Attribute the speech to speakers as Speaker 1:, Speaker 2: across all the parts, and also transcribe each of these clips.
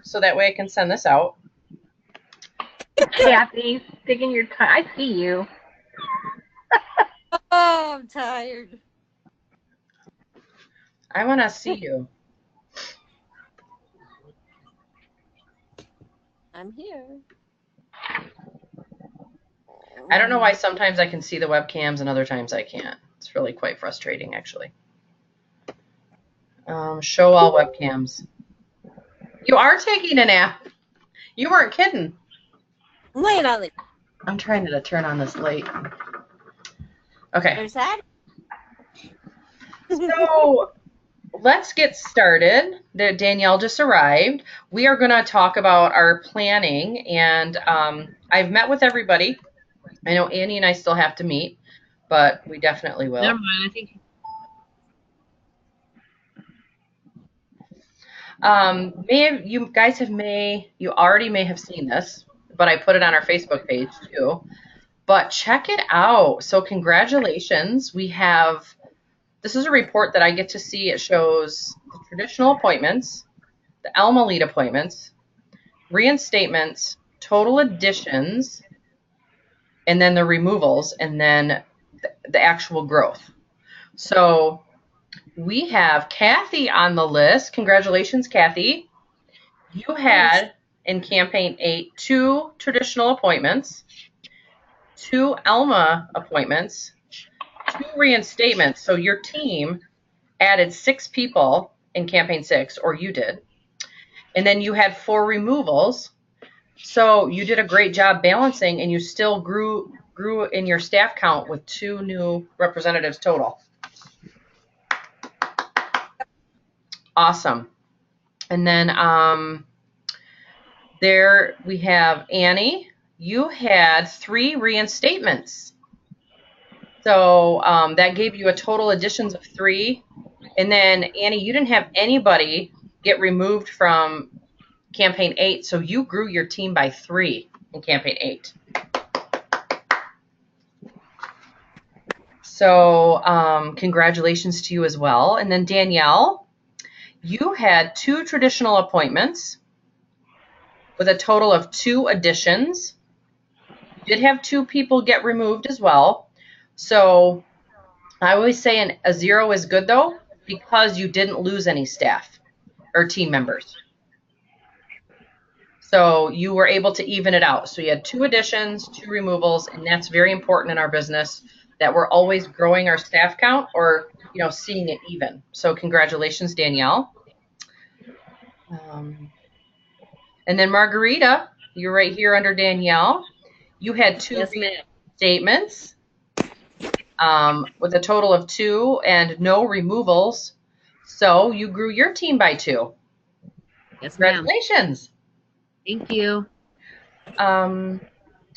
Speaker 1: so that way I can send this out.
Speaker 2: Kathy, sticking your tongue. I see you.
Speaker 3: Oh, I'm tired.
Speaker 1: I want to see you.
Speaker 3: I'm here.
Speaker 1: I don't know why sometimes I can see the webcams and other times I can't. It's really quite frustrating, actually. Show all webcams. You are taking a nap. You weren't kidding.
Speaker 3: Lay it on the.
Speaker 1: I'm trying to turn on this light. Okay.
Speaker 3: There's that.
Speaker 1: So let's get started. Danielle just arrived. We are going to talk about our planning, and I've met with everybody. I know Annie and I still have to meet, but we definitely will.
Speaker 2: Never mind. I think
Speaker 1: You guys you already may have seen this, but I put it on our Facebook page too. But check it out. So congratulations. This is a report that I get to see. It shows the traditional appointments, the Alma lead appointments, reinstatements, total additions, and then the removals, and then the actual growth. So we have Kathy on the list. Congratulations, Kathy. You had in campaign 8 2 traditional appointments, 2 Alma appointments, 2 reinstatements. So your team added 6 people in campaign 6, or you did. And then you had 4 removals. So you did a great job balancing, and you still grew in your staff count with 2 new representatives total. Awesome. And then there we have Annie. You had 3 reinstatements. So that gave you a total additions of 3. And then Annie, you didn't have anybody get removed from campaign 8, so you grew your team by 3 in campaign 8. So congratulations to you as well. And then Danielle, you had 2 traditional appointments with a total of 2 additions. You did have 2 people get removed as well. So I always say a 0 is good though, because you didn't lose any staff or team members. So you were able to even it out. So you had 2 additions, 2 removals, and that's very important in our business, that we're always growing our staff count or seeing it even. So congratulations, Danielle. And then Margarita, you're right here under Danielle. You had 2 statements with a total of 2 and no removals. So you grew your team by 2.
Speaker 2: yes,
Speaker 1: Congratulations.
Speaker 2: Thank you.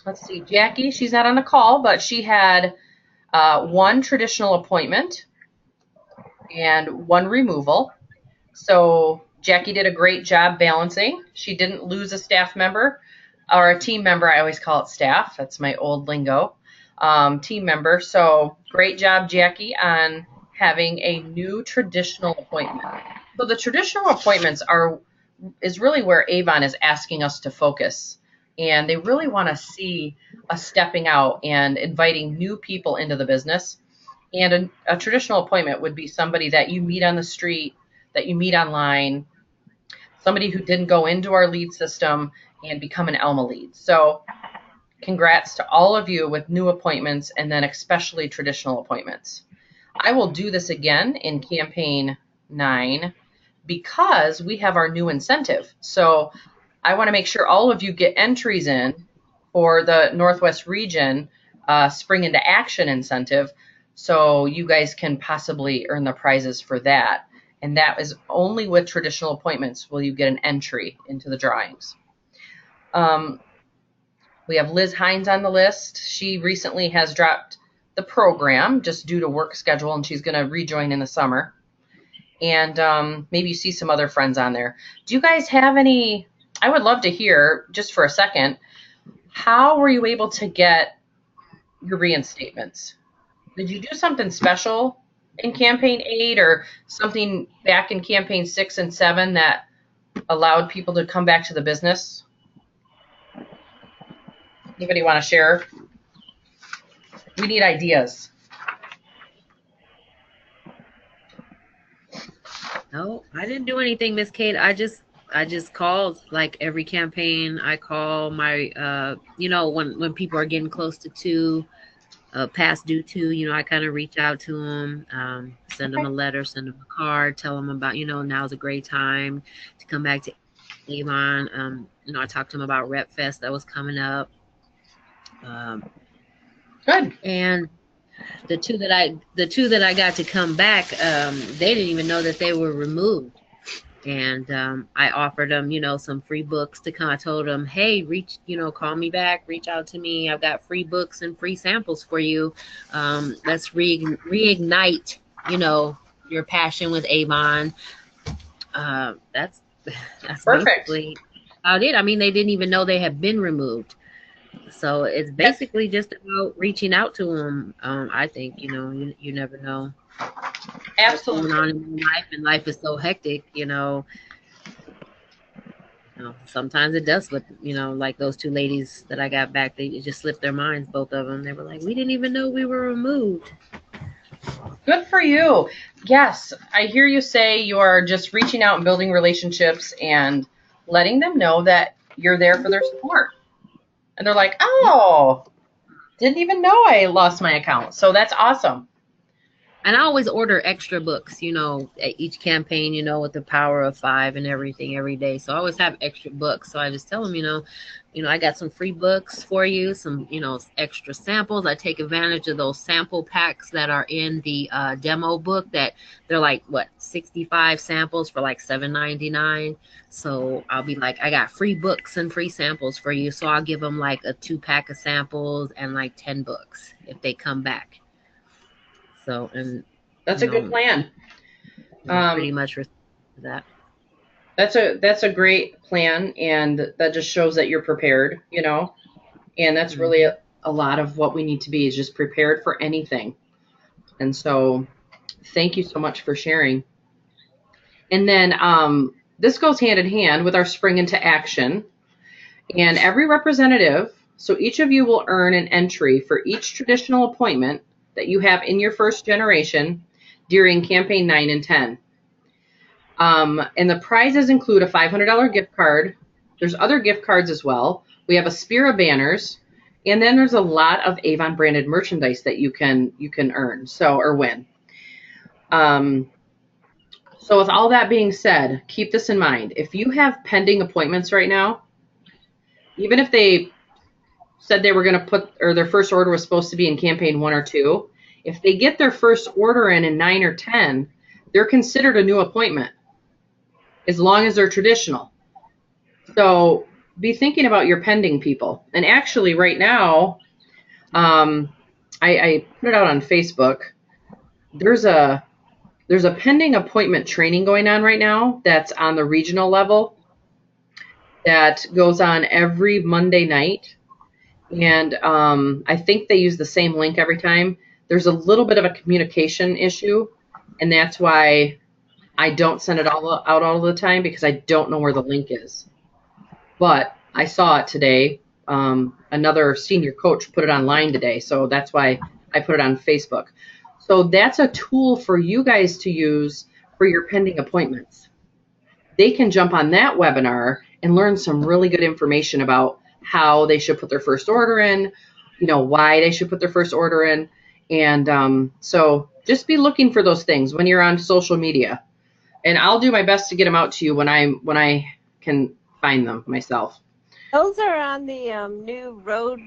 Speaker 1: Let's see, Jackie, she's not on the call, but she had 1 traditional appointment and 1 removal. So Jackie did a great job balancing. She didn't lose a staff member or a team member. I always call it staff. That's my old lingo. Team member. So great job, Jackie, on having a new traditional appointment. So the traditional appointments is really where Avon is asking us to focus. And they really want to see us stepping out and inviting new people into the business. And a traditional appointment would be somebody that you meet on the street, that you meet online, somebody who didn't go into our lead system and become an Alma lead. So congrats to all of you with new appointments, and then especially traditional appointments. I will do this again in campaign 9 because we have our new incentive. So I want to make sure all of you get entries in for the Northwest Region Spring into Action incentive, so you guys can possibly earn the prizes for that. And that is only with traditional appointments will you get an entry into the drawings. We have Liz Hines on the list. She recently has dropped the program just due to work schedule, and she's going to rejoin in the summer. And maybe you see some other friends on there. Do you guys have any? I would love to hear, just for a second, how were you able to get your reinstatements? Did you do something special in campaign 8 or something back in campaign 6 and 7 that allowed people to come back to the business? Anybody want to share? We need ideas.
Speaker 2: No, I didn't do anything, Miss Kate. I just called like every campaign. I call my when people are getting close to two, past due two, I kind of reach out to them, send them a letter, send them a card, tell them about, now's a great time to come back to Avon. I talked to them about Rep Fest that was coming up.
Speaker 1: Good.
Speaker 2: And the two that I got to come back, they didn't even know that they were removed. And I offered them, some free books to come. I told them, hey, call me back, reach out to me. I've got free books and free samples for you. Let's reignite, your passion with Avon. That's
Speaker 1: Perfect.
Speaker 2: basically about it. I mean, they didn't even know they had been removed. So it's basically just about reaching out to them. I think, you never know what's going
Speaker 1: Absolutely.
Speaker 2: on in life, and life is so hectic, sometimes it does slip, like those two ladies that I got back, they just slipped their minds, both of them. They were like, we didn't even know we were removed.
Speaker 1: Good for you. Yes, I hear you say you're just reaching out and building relationships and letting them know that you're there for their support. And they're like, oh, didn't even know I lost my account. So that's awesome.
Speaker 2: And I always order extra books, at each campaign, with the power of 5 and everything every day. So I always have extra books. So I just tell them, I got some free books for you, some, extra samples. I take advantage of those sample packs that are in the demo book that they're like, 65 samples for like $7.99. So I'll be like, I got free books and free samples for you. So I'll give them like a 2-pack of samples and like 10 books if they come back. So, and
Speaker 1: That's a good plan.
Speaker 2: pretty much that.
Speaker 1: That's a great plan, and that just shows that you're prepared, and that's really a lot of what we need to be, is just prepared for anything. And so thank you so much for sharing. And then this goes hand in hand with our spring into action. And every representative, so each of you will earn an entry for each traditional appointment that you have in your first generation during campaign 9 and 10. And the prizes include a $500 gift card. There's other gift cards as well. We have a spear of banners, and then there's a lot of Avon branded merchandise that you can earn, or win. So with all that being said, keep this in mind. If you have pending appointments right now, even if they said they were going to or their first order was supposed to be in campaign 1 or 2, if they get their first order in 9 or 10, they're considered a new appointment as long as they're traditional. So be thinking about your pending people. And actually right now, I put it out on Facebook. There's a pending appointment training going on right now that's on the regional level that goes on every Monday night. And I think they use the same link every time. There's a little bit of a communication issue, and that's why I don't send it out all the time, because I don't know where the link is. But I saw it today. Another senior coach put it online today, so that's why I put it on Facebook. So that's a tool for you guys to use for your pending appointments. They can jump on that webinar and learn some really good information about how they should put their first order in, why they should put their first order in. And so just be looking for those things when you're on social media. And I'll do my best to get them out to you when I can find them myself.
Speaker 3: Those are on the new road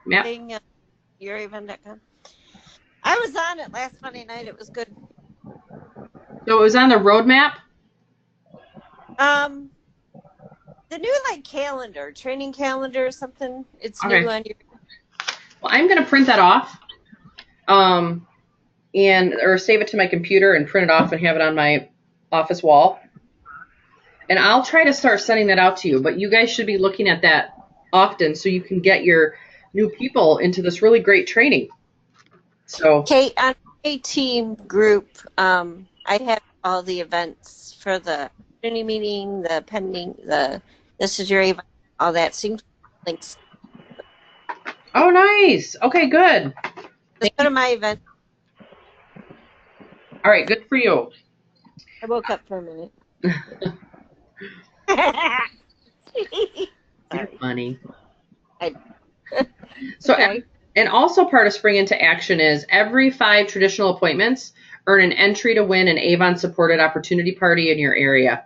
Speaker 1: Yep.
Speaker 3: thing, YourAvon.com. I was on it last Monday night. It was good.
Speaker 1: So it was on the roadmap?
Speaker 3: The new calendar, training calendar or something. It's
Speaker 1: Okay.
Speaker 3: new on your.
Speaker 1: Well, I'm going to print that off, or save it to my computer and print it off and have it on my office wall. And I'll try to start sending that out to you. But you guys should be looking at that often so you can get your new people into this really great training. So
Speaker 3: Kate, on my team group, I have all the events for the community meeting, the pending, this is your event, all that. So you can links.
Speaker 1: Oh, nice. Okay, good.
Speaker 3: Just go to my event.
Speaker 1: All right, good for you.
Speaker 3: I woke up for a minute.
Speaker 1: You're funny.
Speaker 3: I-
Speaker 1: So,
Speaker 3: Okay.
Speaker 1: and also part of Spring into Action is every 5 traditional appointments earn an entry to win an Avon supported opportunity party in your area.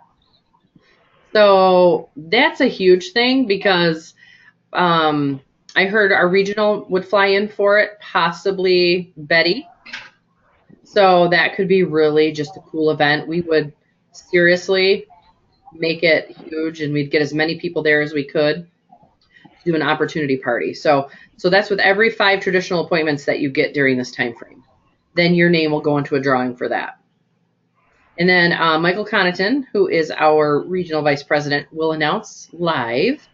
Speaker 1: So that's a huge thing because I heard our regional would fly in for it, possibly Betty. So that could be really just a cool event. We would seriously make it huge and we'd get as many people there as we could to do an opportunity party. So that's with every 5 traditional appointments that you get during this time frame. Then your name will go into a drawing for that. And then Michael Connaughton, who is our regional vice president, will announce live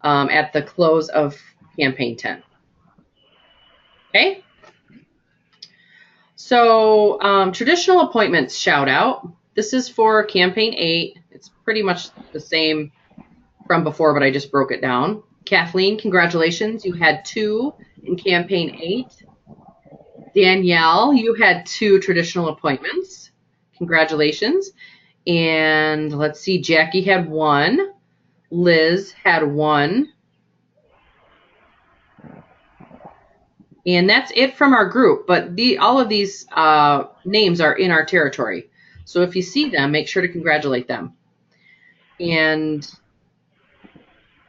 Speaker 1: at the close of campaign 10. Okay? So traditional appointments shout out. This is for campaign 8. It's pretty much the same from before, but I just broke it down. Kathleen, congratulations. You had 2 in campaign 8. Danielle, you had 2 traditional appointments. Congratulations. And let's see, Jackie had 1. Liz had 1. And that's it from our group. But all of these names are in our territory. So if you see them, make sure to congratulate them. And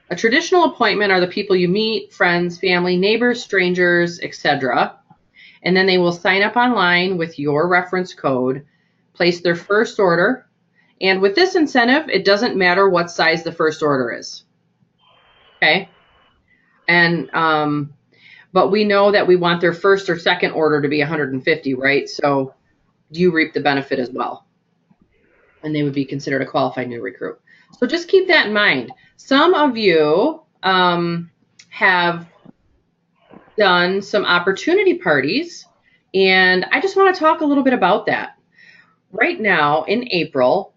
Speaker 1: a traditional appointment are the people you meet, friends, family, neighbors, strangers, etc. And then they will sign up online with your reference code, place their first order. And with this incentive, it doesn't matter what size the first order is. Okay? And but we know that we want their first or second order to be 150, right? So you reap the benefit as well. And they would be considered a qualified new recruit. So just keep that in mind. Some of you have done some opportunity parties, and I just want to talk a little bit about that. Right now in April,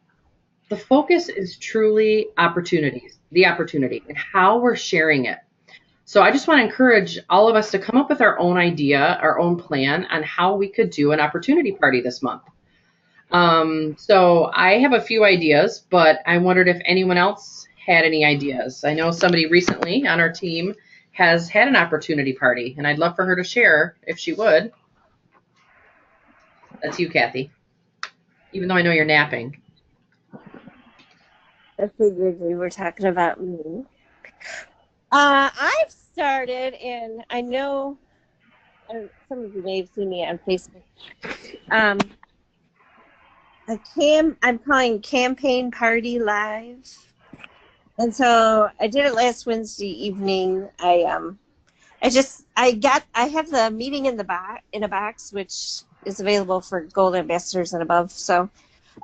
Speaker 1: the focus is truly opportunities, the opportunity, and how we're sharing it. So I just want to encourage all of us to come up with our own idea, our own plan on how we could do an opportunity party this month. So I have a few ideas, but I wondered if anyone else had any ideas. I know somebody recently on our team has had an opportunity party, and I'd love for her to share if she would. That's you, Kathy, even though I know you're napping.
Speaker 3: I figured we were talking about me. I've started, and I know some of you may have seen me on Facebook. I'm calling Campaign Party Live, and so I did it last Wednesday evening. I have the meeting in a box, which is available for Gold Ambassadors and above. So,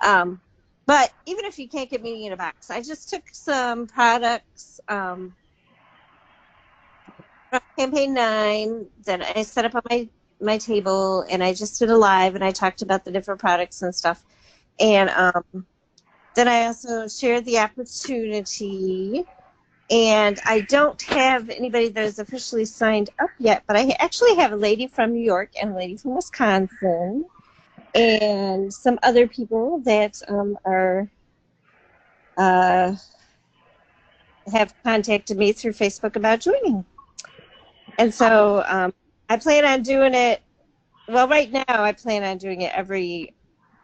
Speaker 3: but even if you can't get meeting in a box, I just took some products from Campaign 9 that I set up on my table, and I just did a live, and I talked about the different products and stuff. And then I also shared the opportunity, and I don't have anybody that is officially signed up yet, but I actually have a lady from New York and a lady from Wisconsin and some other people that have contacted me through Facebook about joining. And so I plan on doing it, well, right now I plan on doing it every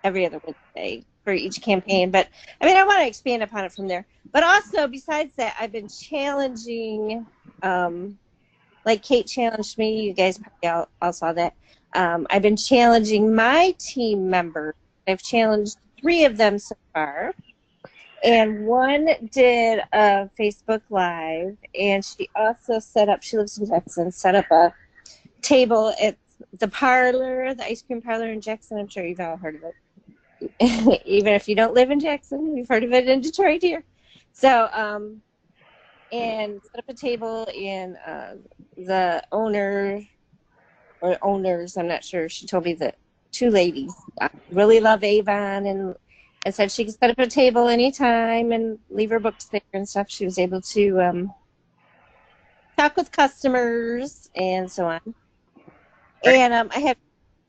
Speaker 3: other Wednesday for each campaign. But, I mean, I want to expand upon it from there. But also, besides that, I've been challenging, like Kate challenged me. You guys probably all saw that. I've been challenging my team members. I've challenged 3 of them so far. And one did a Facebook Live, and she also she lives in Jackson, set up a table at the parlor, the ice cream parlor in Jackson. I'm sure you've all heard of it. Even if you don't live in Jackson, you've heard of it in Detroit here. So, and set up a table, and the owner, or owners, I'm not sure, she told me that 2 ladies really love Avon, and and said she could set up a table anytime and leave her books there and stuff. She was able to talk with customers and so on.
Speaker 1: Right.
Speaker 3: And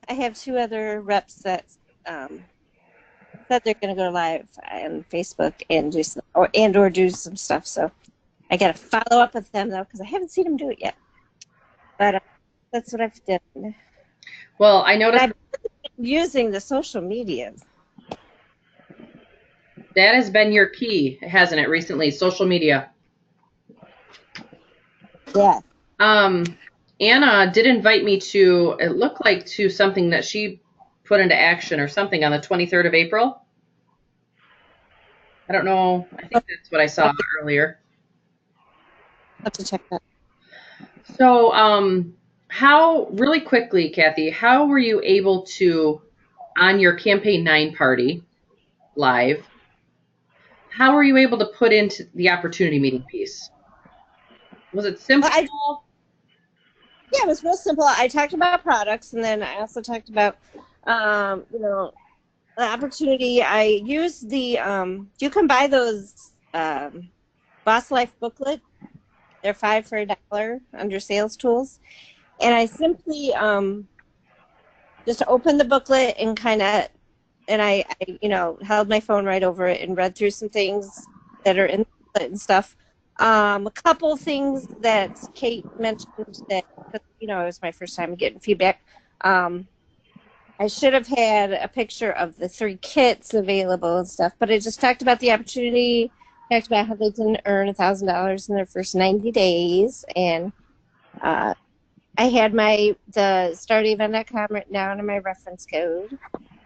Speaker 3: I have two other reps that said they're going to go live on Facebook and do some, or do some stuff. So I got to follow up with them though, because I haven't seen them do it yet. But that's what I've done.
Speaker 1: Well, I noticed
Speaker 3: I've been using the social media.
Speaker 1: that has been your key, hasn't it, recently? Social media.
Speaker 3: Yeah.
Speaker 1: Anna did invite me to, it looked like to something that she put into action or something on the 23rd of April. I don't know. I think that's what I saw earlier.
Speaker 3: I'll have to check that.
Speaker 1: So, how, really quickly, Kathy, how were you able to, on your Campaign 9 party live, how were you able to put into the opportunity meeting piece? Was it simple?
Speaker 3: Yeah, it was real simple. I talked about products, and then I also talked about, the opportunity. I used the, you can buy those Boss Life booklet. They're $5 for $1 under sales tools. And I simply just opened the booklet and I held my phone right over it and read through some things that are in the booklet and stuff. A couple things that Kate mentioned that, it was my first time getting feedback. I should have had a picture of the 3 kits available and stuff, but I just talked about the opportunity, talked about how they didn't earn $1,000 in their first 90 days, and I had the startevent.com written down in my reference code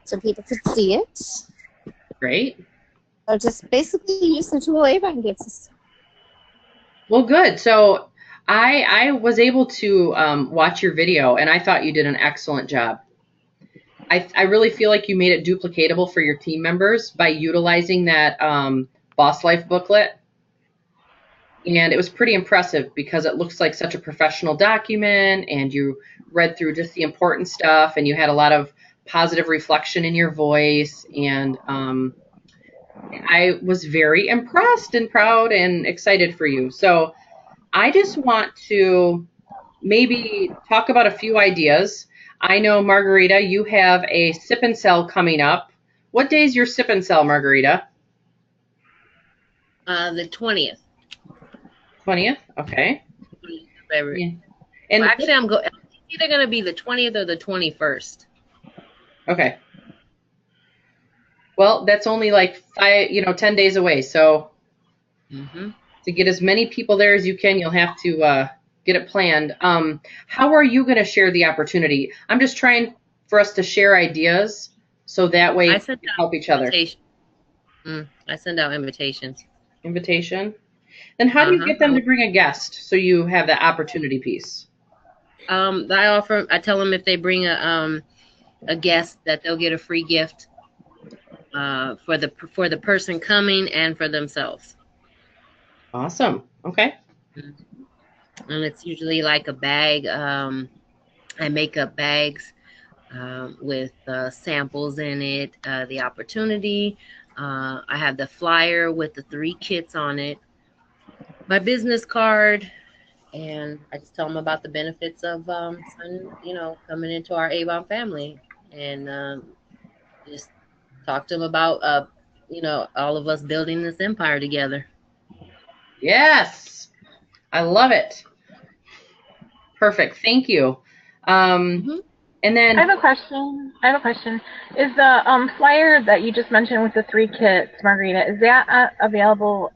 Speaker 3: so people could see it.
Speaker 1: Great.
Speaker 3: So just basically use the tool Avon gives us.
Speaker 1: Well, good. So I was able to watch your video, and I thought you did an excellent job. I really feel like you made it duplicatable for your team members by utilizing that Boss Life booklet. And it was pretty impressive because it looks like such a professional document, and you read through just the important stuff, and you had a lot of positive reflection in your voice. And I was very impressed and proud and excited for you. So I just want to maybe talk about a few ideas. I know, Margarita, you have a sip and sell coming up. What day is your sip and sell, Margarita?
Speaker 2: The 20th.
Speaker 1: 20th? Okay.
Speaker 2: February.
Speaker 1: Yeah. And
Speaker 2: well, actually, it's either going to be the 20th or the 21st.
Speaker 1: Okay. Well, that's only like 10 days away. So to get as many people there as you can, you'll have to get it planned. How are you going to share the opportunity? I'm just trying for us to share ideas so that way we can help each other.
Speaker 2: I send out invitations.
Speaker 1: Invitation? Then how do you get them to bring a guest so you have that opportunity piece?
Speaker 2: I tell them if they bring a guest that they'll get a free gift for the person coming and for themselves.
Speaker 1: Awesome. Okay.
Speaker 2: And it's usually like a bag. I make up bags with samples in it, the opportunity. I have the flyer with the 3 kits on it, my business card, and I just tell them about the benefits of coming into our Avon family, and just talk to them about all of us building this empire together.
Speaker 1: Yes, I love it. Perfect. Thank you. And then
Speaker 4: I have a question. Is the flyer that you just mentioned with the 3 kits, Margarita, is that available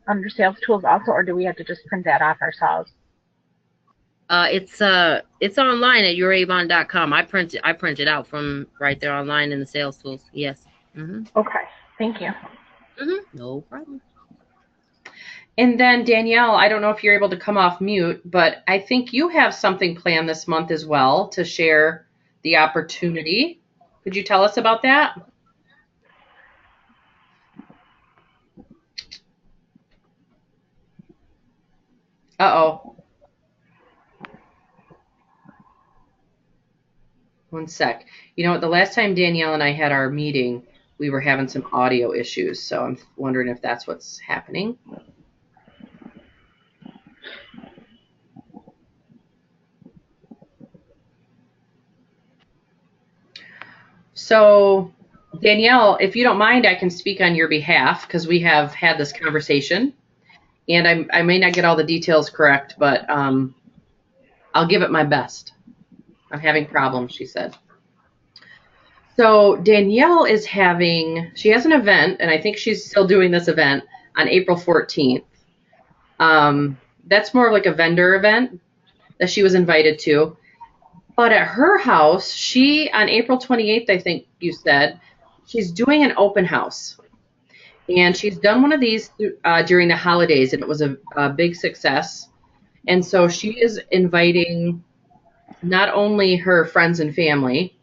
Speaker 4: under sales tools also, or do we have to just print that off ourselves?
Speaker 2: It's online at youravon.com. I print it out from right there online in the sales tools. Yes.
Speaker 4: Okay. Thank you.
Speaker 2: No problem.
Speaker 1: And then Danielle, I don't know if you're able to come off mute, but I think you have something planned this month as well to share the opportunity. Could you tell us about that? Uh-oh. One sec. You know what? The last time Danielle and I had our meeting, we were having some audio issues, so I'm wondering if that's what's happening. So, Danielle, if you don't mind, I can speak on your behalf because we have had this conversation, and I may not get all the details correct, but I'll give it my best. I'm having problems, she said. So Danielle she has an event, and I think she's still doing this event on April 14th. That's more of like a vendor event that she was invited to. But at her house, on April 28th, I think you said, she's doing an open house. And she's done one of these during the holidays, and it was a big success. And so she is inviting not only her friends and family,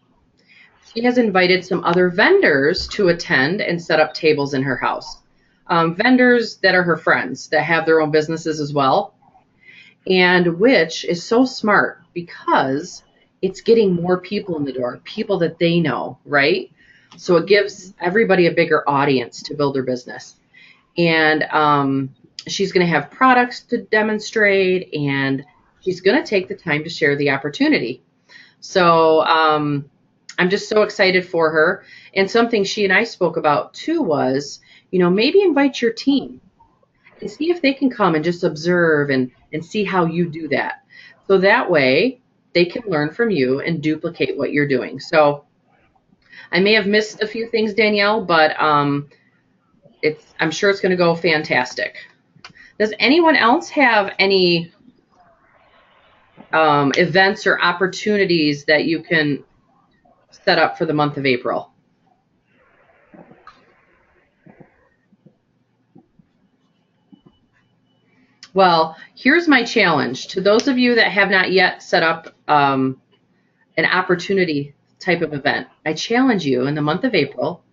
Speaker 1: she has invited some other vendors to attend and set up tables in her house. Vendors that are her friends that have their own businesses as well. And which is so smart because it's getting more people in the door, people that they know, right? So it gives everybody a bigger audience to build their business. And she's going to have products to demonstrate, and she's going to take the time to share the opportunity. So I'm just so excited for her. And something she and I spoke about too was, maybe invite your team and see if they can come and just observe and see how you do that. So that way they can learn from you and duplicate what you're doing. So I may have missed a few things, Danielle, but I'm sure it's going to go fantastic. Does anyone else have any events or opportunities that you can set up for the month of April? Well, here's my challenge. To those of you that have not yet set up an opportunity type of event, I challenge you in the month of April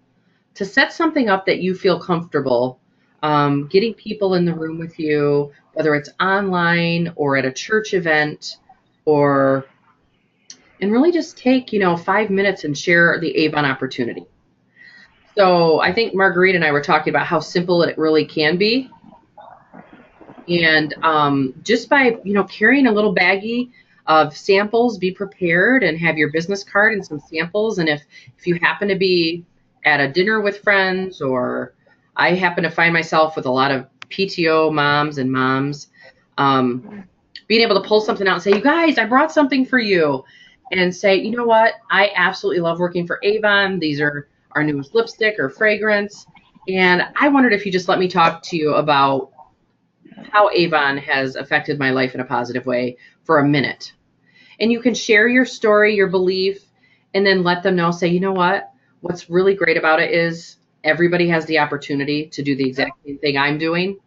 Speaker 1: to set something up that you feel comfortable getting people in the room with you, whether it's online or at a church event, and really just take 5 minutes and share the Avon opportunity. So I think Marguerite and I were talking about how simple it really can be. And just by carrying a little baggie of samples, be prepared and have your business card and some samples. And if you happen to be at a dinner with friends, or I happen to find myself with a lot of PTO moms and moms, being able to pull something out and say, you guys, I brought something for you, and say, you know what, I absolutely love working for Avon. These are our newest lipstick or fragrance. And I wondered if you just let me talk to you about how Avon has affected my life in a positive way for a minute. And you can share your story, your belief, and then let them know, say, you know what, what's really great about it is everybody has the opportunity to do the exact same thing I'm doing.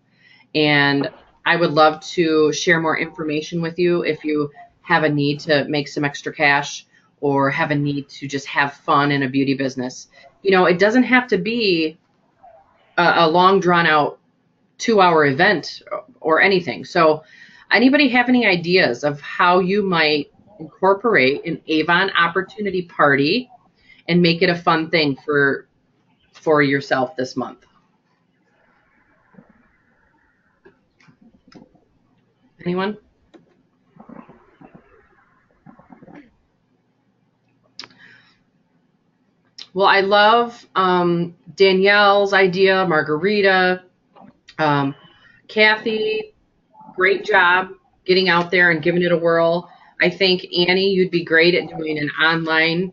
Speaker 1: And I would love to share more information with you if you have a need to make some extra cash or have a need to just have fun in a beauty business. It doesn't have to be a long drawn out 2-hour event or anything. So anybody have any ideas of how you might incorporate an Avon opportunity party and make it a fun thing for yourself this month? Anyone? Well, I love Danielle's idea, Margarita, Kathy, great job getting out there and giving it a whirl. I think, Annie, you'd be great at doing an online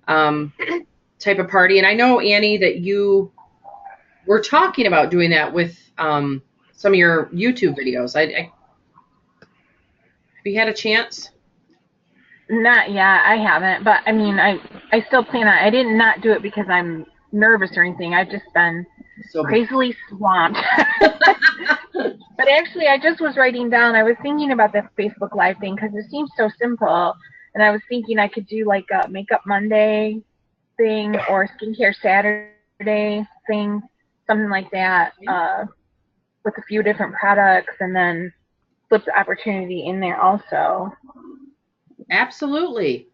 Speaker 1: type of party. And I know, Annie, that you were talking about doing that with some of your YouTube videos. Have you had a chance?
Speaker 4: Not yet. I haven't. But, I mean, I still plan on I did not do it because I'm nervous or anything. I've just been crazily swamped. But actually, I just was writing down, I was thinking about the Facebook Live thing because it seems so simple. And I was thinking I could do like a Makeup Monday thing or Skincare Saturday thing, something like that, with a few different products, and then flip the opportunity in there also.
Speaker 1: Absolutely.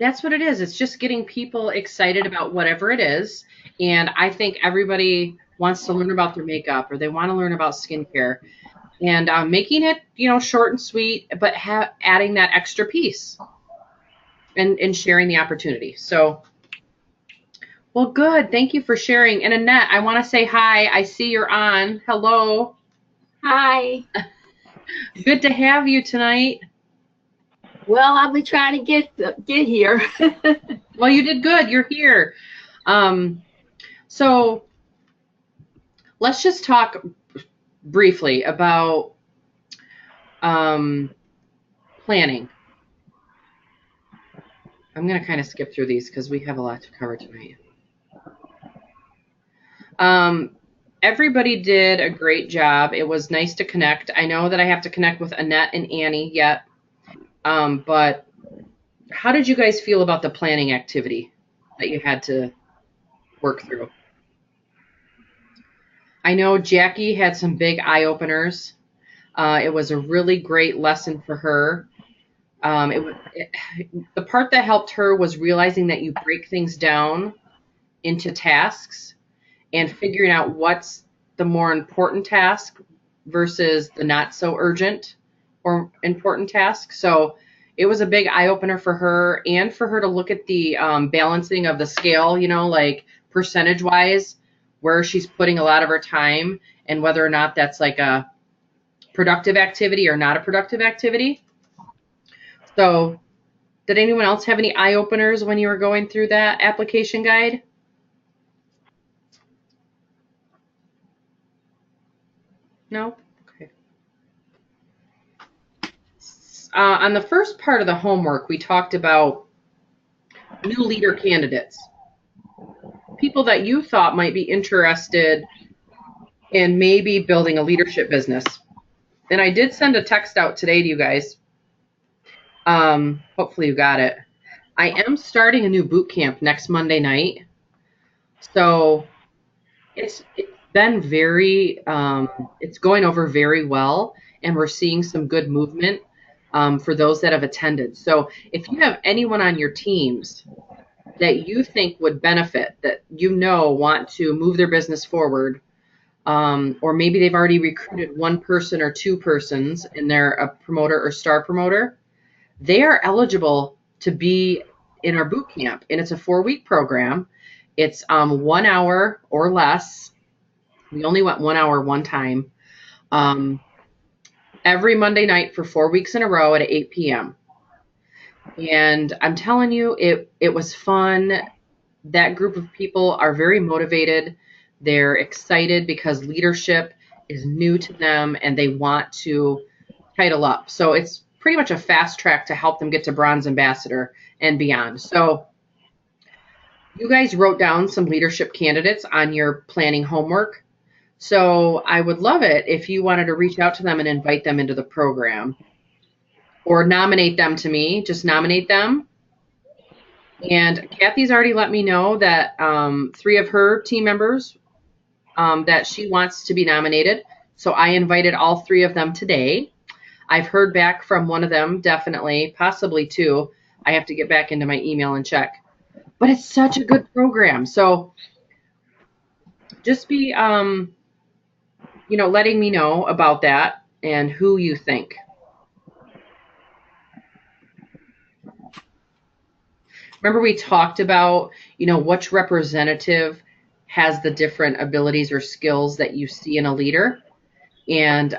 Speaker 1: That's what it is. It's just getting people excited about whatever it is. And I think everybody wants to learn about their makeup or they want to learn about skincare. And making it, short and sweet, but adding that extra piece and sharing the opportunity. So, well, good. Thank you for sharing. And Annette, I want to say hi. I see you're on. Hello.
Speaker 5: Hi.
Speaker 1: Good to have you tonight.
Speaker 5: Well, I'll be trying to get here.
Speaker 1: Well, you did good. You're here. So let's just talk briefly about planning. I'm going to kind of skip through these because we have a lot to cover tonight. Everybody did a great job. It was nice to connect. I know that I have to connect with Annette and Annie yet. But how did you guys feel about the planning activity that you had to work through? I know Jackie had some big eye-openers. It was a really great lesson for her. The part that helped her was realizing that you break things down into tasks and figuring out what's the more important task versus the not so urgent or important task. So it was a big eye-opener for her and for her to look at the balancing of the scale, like percentage-wise, where she's putting a lot of her time and whether or not that's like a productive activity or not a productive activity. So did anyone else have any eye-openers when you were going through that application guide? No? Okay. On the first part of the homework, we talked about new leader candidates, people that you thought might be interested in maybe building a leadership business. And I did send a text out today to you guys. Hopefully you got it. I am starting a new boot camp next Monday night. So it's been it's going over very well, and we're seeing some good movement for those that have attended. So if you have anyone on your teams that you think would benefit, that want to move their business forward, or maybe they've already recruited one person or two persons and they're a promoter or star promoter, they are eligible to be in our boot camp. And it's a 4-week program. It's 1 hour or less. We only went 1 hour one time. Every Monday night for 4 weeks in a row at 8 p.m. And I'm telling you, it was fun. That group of people are very motivated. They're excited because leadership is new to them and they want to title up. So it's pretty much a fast track to help them get to bronze ambassador and beyond. So you guys wrote down some leadership candidates on your planning homework. So I would love it if you wanted to reach out to them and invite them into the program or nominate them to me. Just nominate them. And Kathy's already let me know that 3 of her team members that she wants to be nominated. So I invited all 3 of them today. I've heard back from one of them, definitely, possibly 2. I have to get back into my email and check. But it's such a good program. So just be, letting me know about that and who you think. Remember we talked about, which representative has the different abilities or skills that you see in a leader and,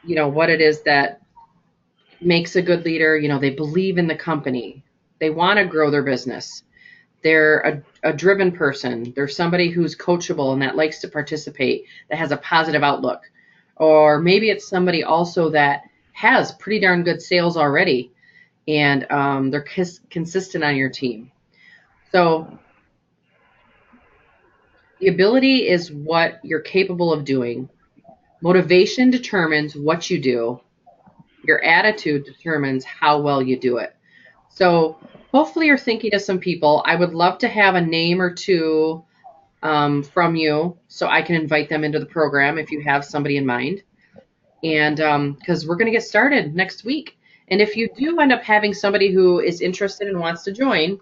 Speaker 1: what it is that makes a good leader. They believe in the company. They want to grow their business. They're a driven person. They're somebody who's coachable and that likes to participate, that has a positive outlook. Or maybe it's somebody also that has pretty darn good sales already and they're consistent on your team. So the ability is what you're capable of doing. Motivation determines what you do. Your attitude determines how well you do it. So hopefully you're thinking of some people. I would love to have a name or 2 from you so I can invite them into the program if you have somebody in mind. And because we're going to get started next week. And if you do end up having somebody who is interested and wants to join,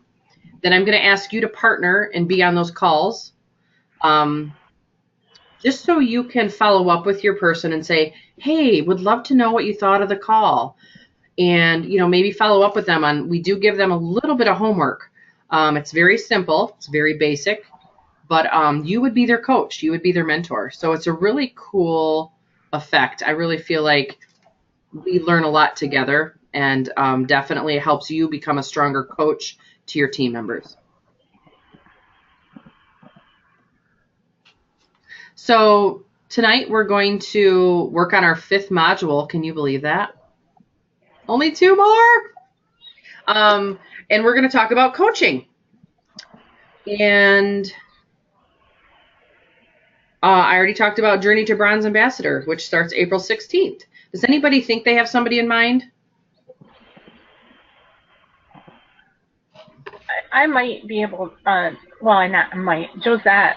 Speaker 1: then I'm going to ask you to partner and be on those calls, just so you can follow up with your person and say, hey, would love to know what you thought of the call. And, maybe follow up with them we do give them a little bit of homework. It's very simple. It's very basic. But you would be their coach. You would be their mentor. So it's a really cool effect. I really feel like we learn a lot together, and definitely it helps you become a stronger coach to your team members. So tonight we're going to work on our 5th module. Can you believe that? Only 2 more. And we're going to talk about coaching. And I already talked about Journey to Bronze Ambassador, which starts April 16th. Does anybody think they have somebody in mind?
Speaker 4: I might be able, Josette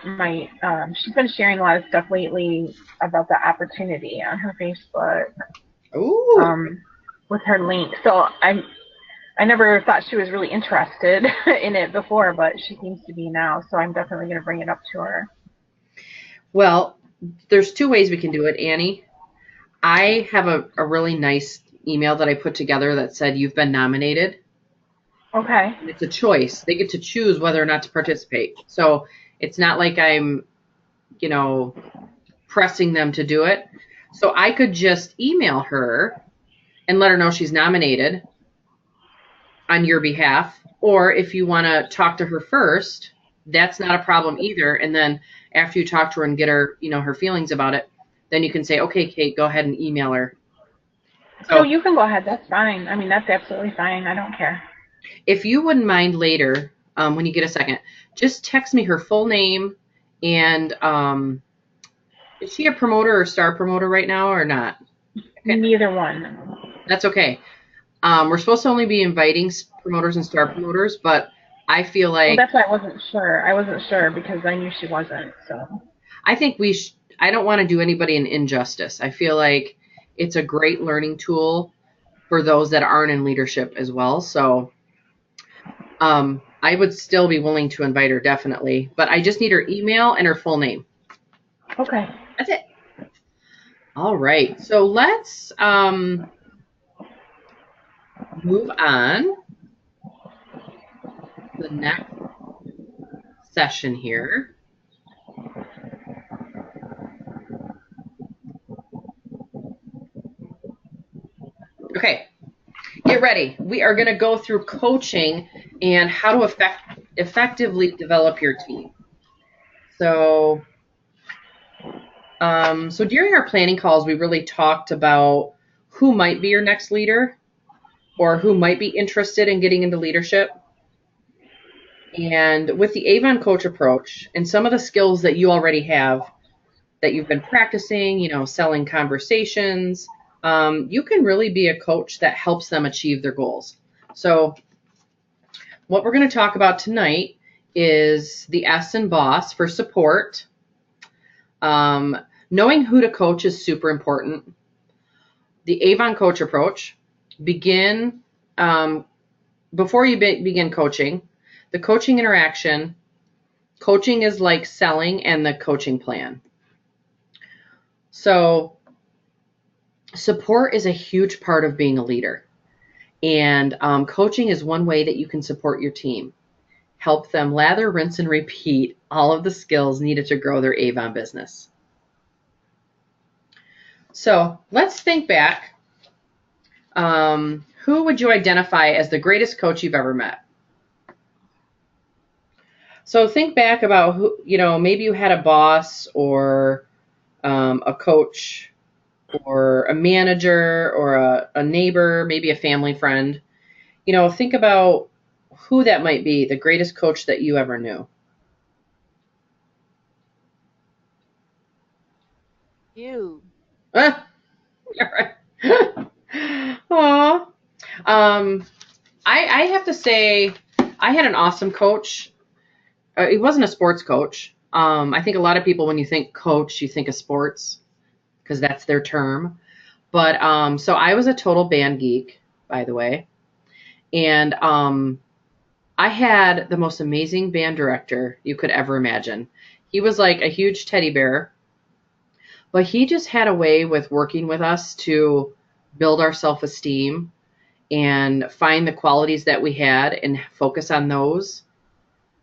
Speaker 4: might, she's been sharing a lot of stuff lately about the opportunity on her Facebook.
Speaker 1: Ooh.
Speaker 4: With her link. So I never thought she was really interested in it before, but she seems to be now. So I'm definitely going to bring it up to her.
Speaker 1: Well, there's 2 ways we can do it, Annie. I have a really nice email that I put together that said you've been nominated.
Speaker 4: Okay.
Speaker 1: And it's a choice. They get to choose whether or not to participate. So it's not like I'm, pressing them to do it. So I could just email her and let her know she's nominated on your behalf. Or if you want to talk to her first, that's not a problem either. And then after you talk to her and get her, her feelings about it, then you can say, okay, Kate, go ahead and email her.
Speaker 4: So you can go ahead. That's fine. I mean, that's absolutely fine. I don't care.
Speaker 1: If you wouldn't mind later, when you get a second, just text me her full name and is she a promoter or star promoter right now or not?
Speaker 4: Okay. Neither one.
Speaker 1: That's okay. We're supposed to only be inviting promoters and star promoters, but I feel like...
Speaker 4: Well, that's why I wasn't sure. I wasn't sure because I knew she wasn't. So
Speaker 1: I think I don't want to do anybody an injustice. I feel like it's a great learning tool for those that aren't in leadership as well. So I would still be willing to invite her, definitely. But I just need her email and her full name.
Speaker 4: Okay.
Speaker 1: That's it. All right. So let's move on. The next session here. Okay, get ready. We are going to go through coaching and how to effectively develop your team. So during our planning calls, we really talked about who might be your next leader or who might be interested in getting into leadership. And with the Avon Coach approach and some of the skills that you already have that you've been practicing, selling conversations, you can really be a coach that helps them achieve their goals. So what we're going to talk about tonight is the S in BOSS for support. Knowing who to coach is super important. The Avon Coach approach, before you begin coaching, the coaching interaction, coaching is like selling and the coaching plan. So support is a huge part of being a leader. And coaching is one way that you can support your team. Help them lather, rinse, and repeat all of the skills needed to grow their Avon business. So let's think back. Who would you identify as the greatest coach you've ever met? So think back about who, maybe you had a boss or a coach or a manager or a neighbor, maybe a family friend. Think about who that might be, the greatest coach that you ever knew.
Speaker 3: You.
Speaker 1: All right. Aw. I have to say, I had an awesome coach. He wasn't a sports coach. I think a lot of people, when you think coach, you think of sports because that's their term. But so I was a total band geek. by the way. And I had the most amazing band director you could ever imagine. He was like a huge teddy bear, but he just had a way with working with us to build our self-esteem and find the qualities that we had and focus on those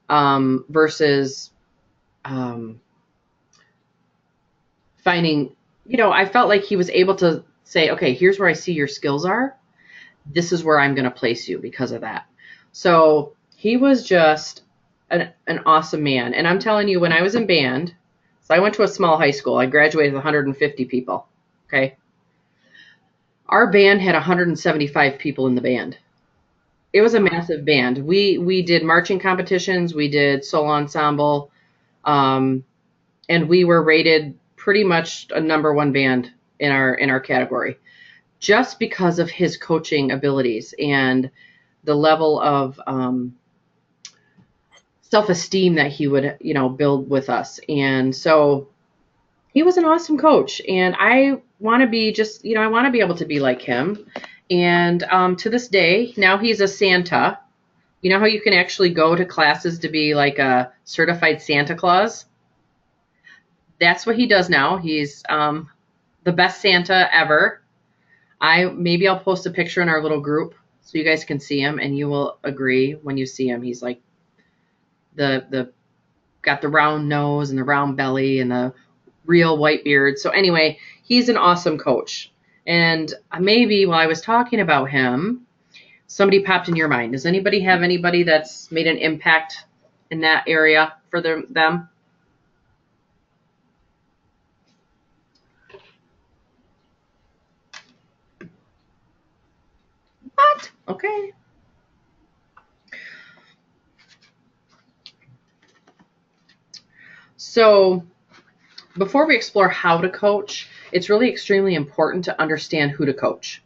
Speaker 1: versus finding, I felt like he was able to say, okay, here's where I see your skills are. This is where I'm going to place you because of that. So he was just an awesome man. And I'm telling you, when I was in band, so I went to a small high school. I graduated with 150 people. Okay. Our band had 175 people in the band. It was a massive band. We did marching competitions. We did solo ensemble. And we were rated pretty much a #1 band in our category, just because of his coaching abilities and the level of self-esteem that he would, build with us. And so he was an awesome coach, and I want to be I want to be able to be like him. And to this day, now he's a Santa. You know how you can actually go to classes to be like a certified Santa Claus? That's what he does now. He's the best Santa ever. Maybe I'll post a picture in our little group so you guys can see him, and you will agree when you see him. He's like got the round nose and the round belly and the real white beard. So anyway, he's an awesome coach. And maybe while I was talking about him, somebody popped in your mind. Does anybody have anybody that's made an impact in that area for them? What? Okay. So before we explore how to coach, it's really extremely important to understand who to coach.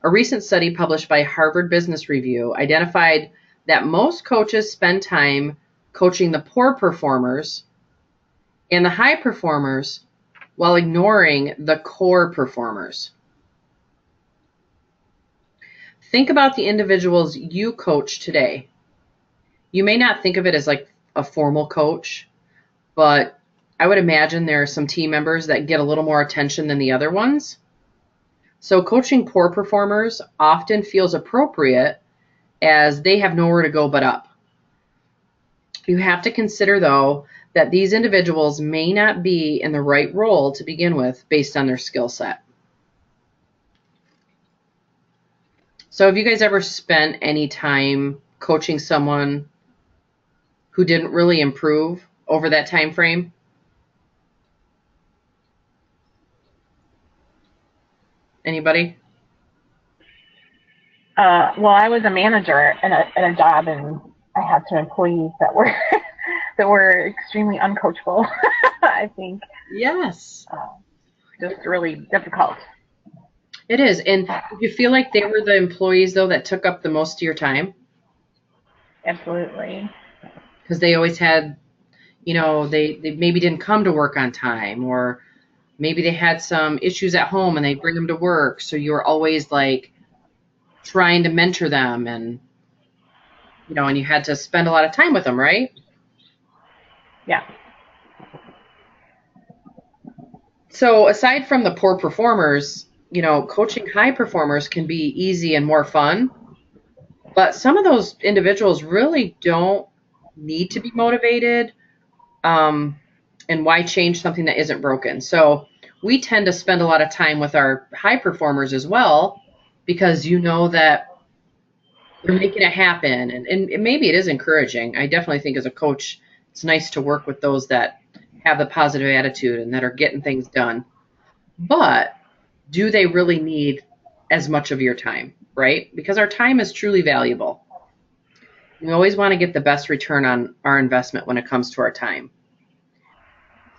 Speaker 1: A recent study published by Harvard Business Review identified that most coaches spend time coaching the poor performers and the high performers while ignoring the core performers. Think about the individuals you coach today. You may not think of it as like a formal coach, but I would imagine there are some team members that get a little more attention than the other ones. So coaching poor performers often feels appropriate as they have nowhere to go but up. You have to consider, though, that these individuals may not be in the right role to begin with based on their skill set. So have you guys ever spent any time coaching someone who didn't really improve over that time frame? Anybody?
Speaker 4: Well, I was a manager in a job, and I had some employees that were that were extremely uncoachable. I think.
Speaker 1: Yes.
Speaker 4: Just really difficult.
Speaker 1: It is. And you feel like they were the employees, though, that took up the most of your time?
Speaker 4: Absolutely.
Speaker 1: Because they always had, they maybe didn't come to work on time, or maybe they had some issues at home and they bring them to work. So you were always like trying to mentor them, and, and you had to spend a lot of time with them, right?
Speaker 4: Yeah.
Speaker 1: So aside from the poor performers, coaching high performers can be easy and more fun, but some of those individuals really don't need to be motivated. And why change something that isn't broken? So we tend to spend a lot of time with our high performers as well, because that they're making it happen. And maybe it is encouraging. I definitely think as a coach, it's nice to work with those that have the positive attitude and that are getting things done. But do they really need as much of your time, right? Because our time is truly valuable. We always want to get the best return on our investment when it comes to our time.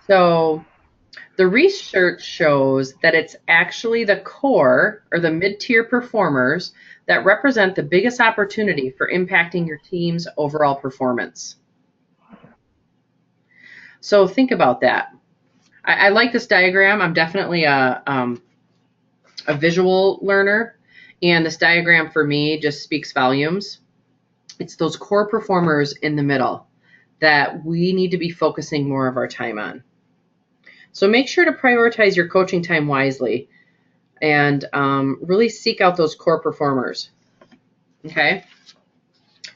Speaker 1: So the research shows that it's actually the core or the mid-tier performers that represent the biggest opportunity for impacting your team's overall performance. So think about that. I like this diagram. I'm definitely a visual learner, And this diagram for me just speaks volumes. It's those core performers in the middle that we need to be focusing more of our time on. So make sure to prioritize your coaching time wisely and really seek out those core performers. Okay?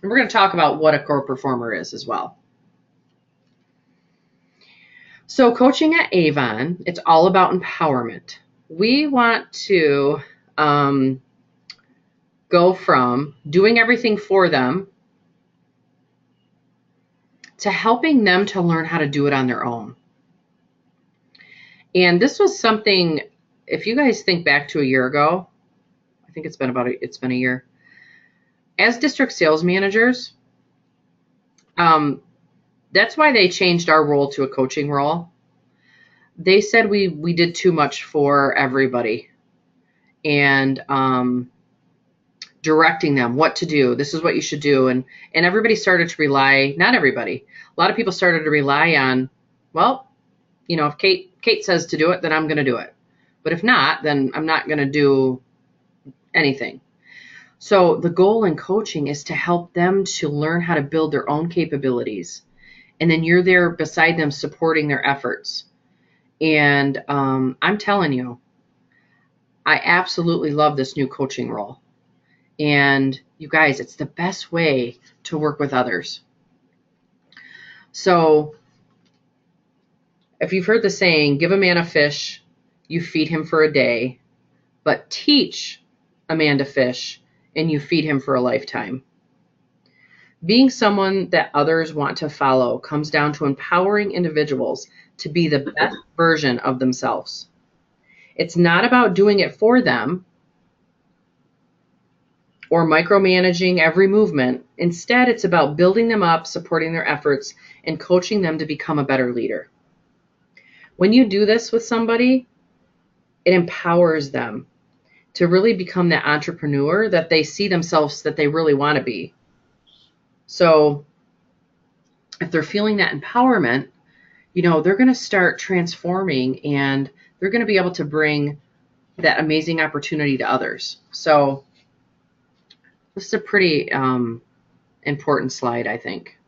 Speaker 1: And we're going to talk about what a core performer is as well. So coaching at Avon, it's all about empowerment. We want to go from doing everything for them to helping them to learn how to do it on their own. And this was something, if you guys think back to a year ago, I think it's been a year. As district sales managers, that's why they changed our role to a coaching role. They said we did too much for everybody and directing them what to do. This is what you should do. And everybody started to rely, not everybody, a lot of people started to rely on, well, if Kate says to do it, then I'm going to do it. But if not, then I'm not going to do anything. So the goal in coaching is to help them to learn how to build their own capabilities. And then you're there beside them supporting their efforts. And I'm telling you, I absolutely love this new coaching role. And you guys, it's the best way to work with others. So if you've heard the saying, give a man a fish, you feed him for a day, but teach a man to fish and you feed him for a lifetime. Being someone that others want to follow comes down to empowering individuals to be the best version of themselves. It's not about doing it for them or micromanaging every movement. Instead, it's about building them up, supporting their efforts, and coaching them to become a better leader. When you do this with somebody, it empowers them to really become that entrepreneur that they see themselves that they really want to be. So if they're feeling that empowerment, they're going to start transforming and they're going to be able to bring that amazing opportunity to others. So this is a pretty important slide, I think.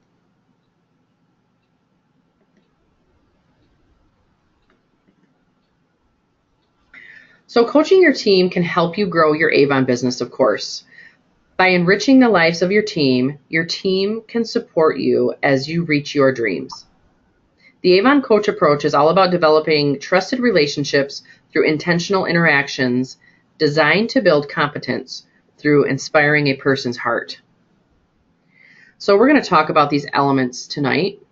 Speaker 1: So coaching your team can help you grow your Avon business, of course. By enriching the lives of your team can support you as you reach your dreams. The Avon Coach approach is all about developing trusted relationships through intentional interactions designed to build competence through inspiring a person's heart. So we're going to talk about these elements tonight,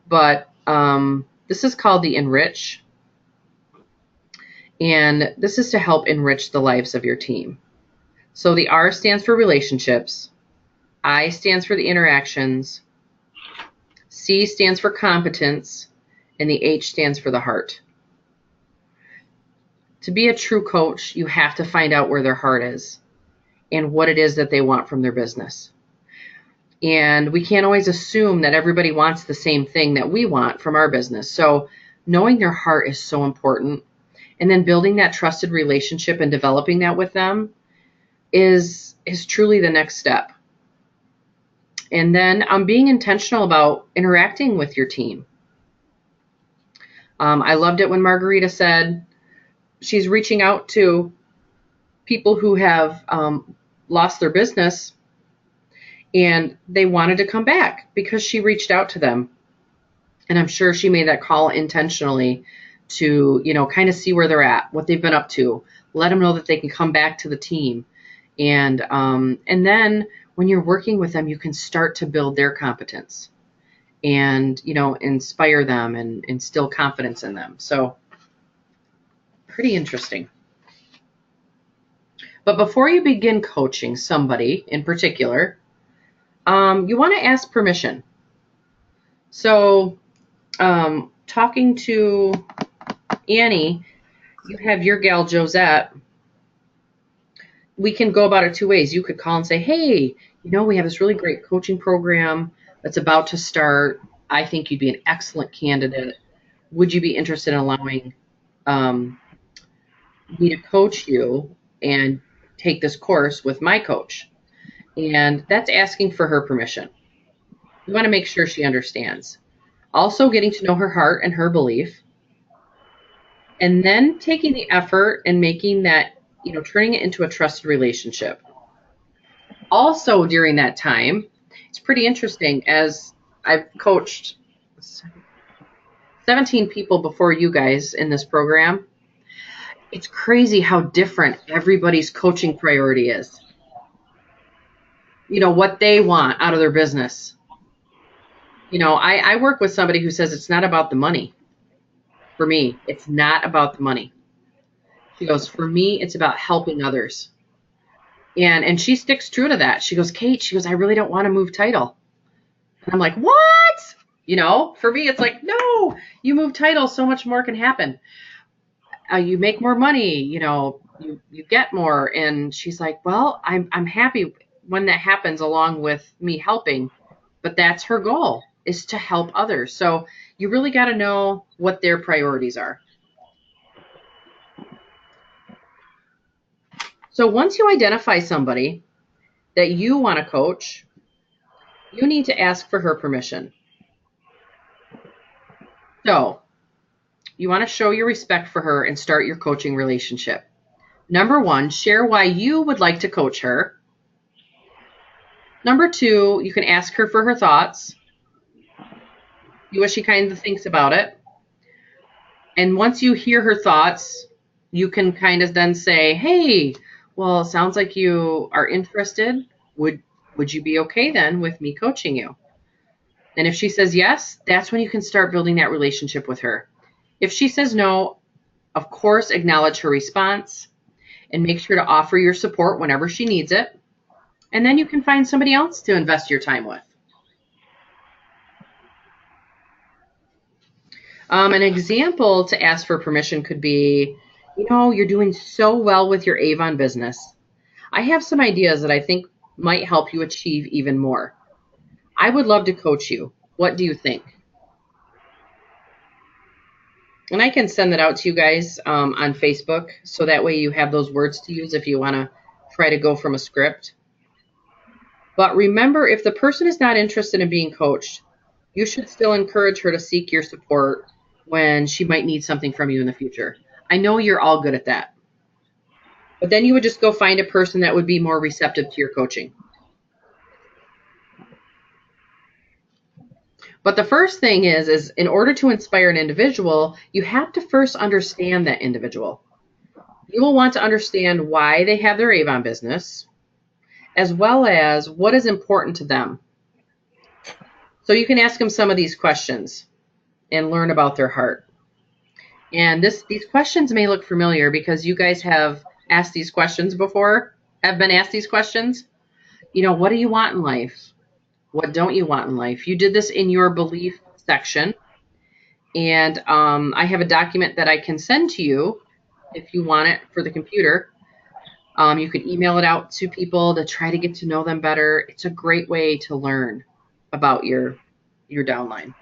Speaker 1: but this is called the Enrich. And this is to help enrich the lives of your team. So the R stands for relationships, I stands for the interactions, C stands for competence, and the H stands for the heart. To be a true coach, you have to find out where their heart is and what it is that they want from their business. And we can't always assume that everybody wants the same thing that we want from our business. So knowing their heart is so important. And then building that trusted relationship and developing that with them is truly the next step. And then being intentional about interacting with your team. I loved it when Margarita said she's reaching out to people who have lost their business and they wanted to come back because she reached out to them. And I'm sure she made that call intentionally to, kind of see where they're at, what they've been up to, let them know that they can come back to the team. And then when you're working with them, you can start to build their competence and, inspire them and instill confidence in them. So pretty interesting. But before you begin coaching somebody in particular, you want to ask permission. So talking to Annie, you have your gal Josette. We can go about it two ways. You could call and say, hey, we have this really great coaching program that's about to start. I think you'd be an excellent candidate. Would you be interested in allowing me to coach you? And take this course with my coach. And that's asking for her permission. You want to make sure she understands. Also getting to know her heart and her belief. And then taking the effort and making that, turning it into a trusted relationship. Also during that time, it's pretty interesting, as I've coached 17 people before you guys in this program. It's crazy how different everybody's coaching priority is. What they want out of their business. I work with somebody who says it's not about the money. For me, it's not about the money. She goes, for me, it's about helping others. And she sticks true to that. She goes, Kate, I really don't want to move title. And I'm like, what? For me, it's like, no, you move title, so much more can happen. You make more money, you get more. And she's like, well, I'm happy when that happens along with me helping. But that's her goal, is to help others. So you really got to know what their priorities are. So once you identify somebody that you want to coach, you need to ask for her permission. So you want to show your respect for her and start your coaching relationship. Number 1, share why you would like to coach her. Number 2, you can ask her for her thoughts. See what she kind of thinks about it. And once you hear her thoughts, you can kind of then say, hey, well, it sounds like you are interested. Would you be okay then with me coaching you? And if she says yes, that's when you can start building that relationship with her. If she says no, of course, acknowledge her response and make sure to offer your support whenever she needs it. And then you can find somebody else to invest your time with. An example to ask for permission could be, you're doing so well with your Avon business. I have some ideas that I think might help you achieve even more. I would love to coach you. What do you think? And I can send that out to you guys on Facebook, so that way you have those words to use if you want to try to go from a script. But remember, if the person is not interested in being coached, you should still encourage her to seek your support when she might need something from you in the future. I know you're all good at that. But then you would just go find a person that would be more receptive to your coaching. But the first thing is in order to inspire an individual, you have to first understand that individual. You will want to understand why they have their Avon business, as well as what is important to them. So you can ask them some of these questions and learn about their heart. And these questions may look familiar because you guys have asked these questions before, have been asked these questions. What do you want in life? What don't you want in life? You did this in your belief section. And I have a document that I can send to you if you want it for the computer. You could email it out to people to try to get to know them better. It's a great way to learn about your downline.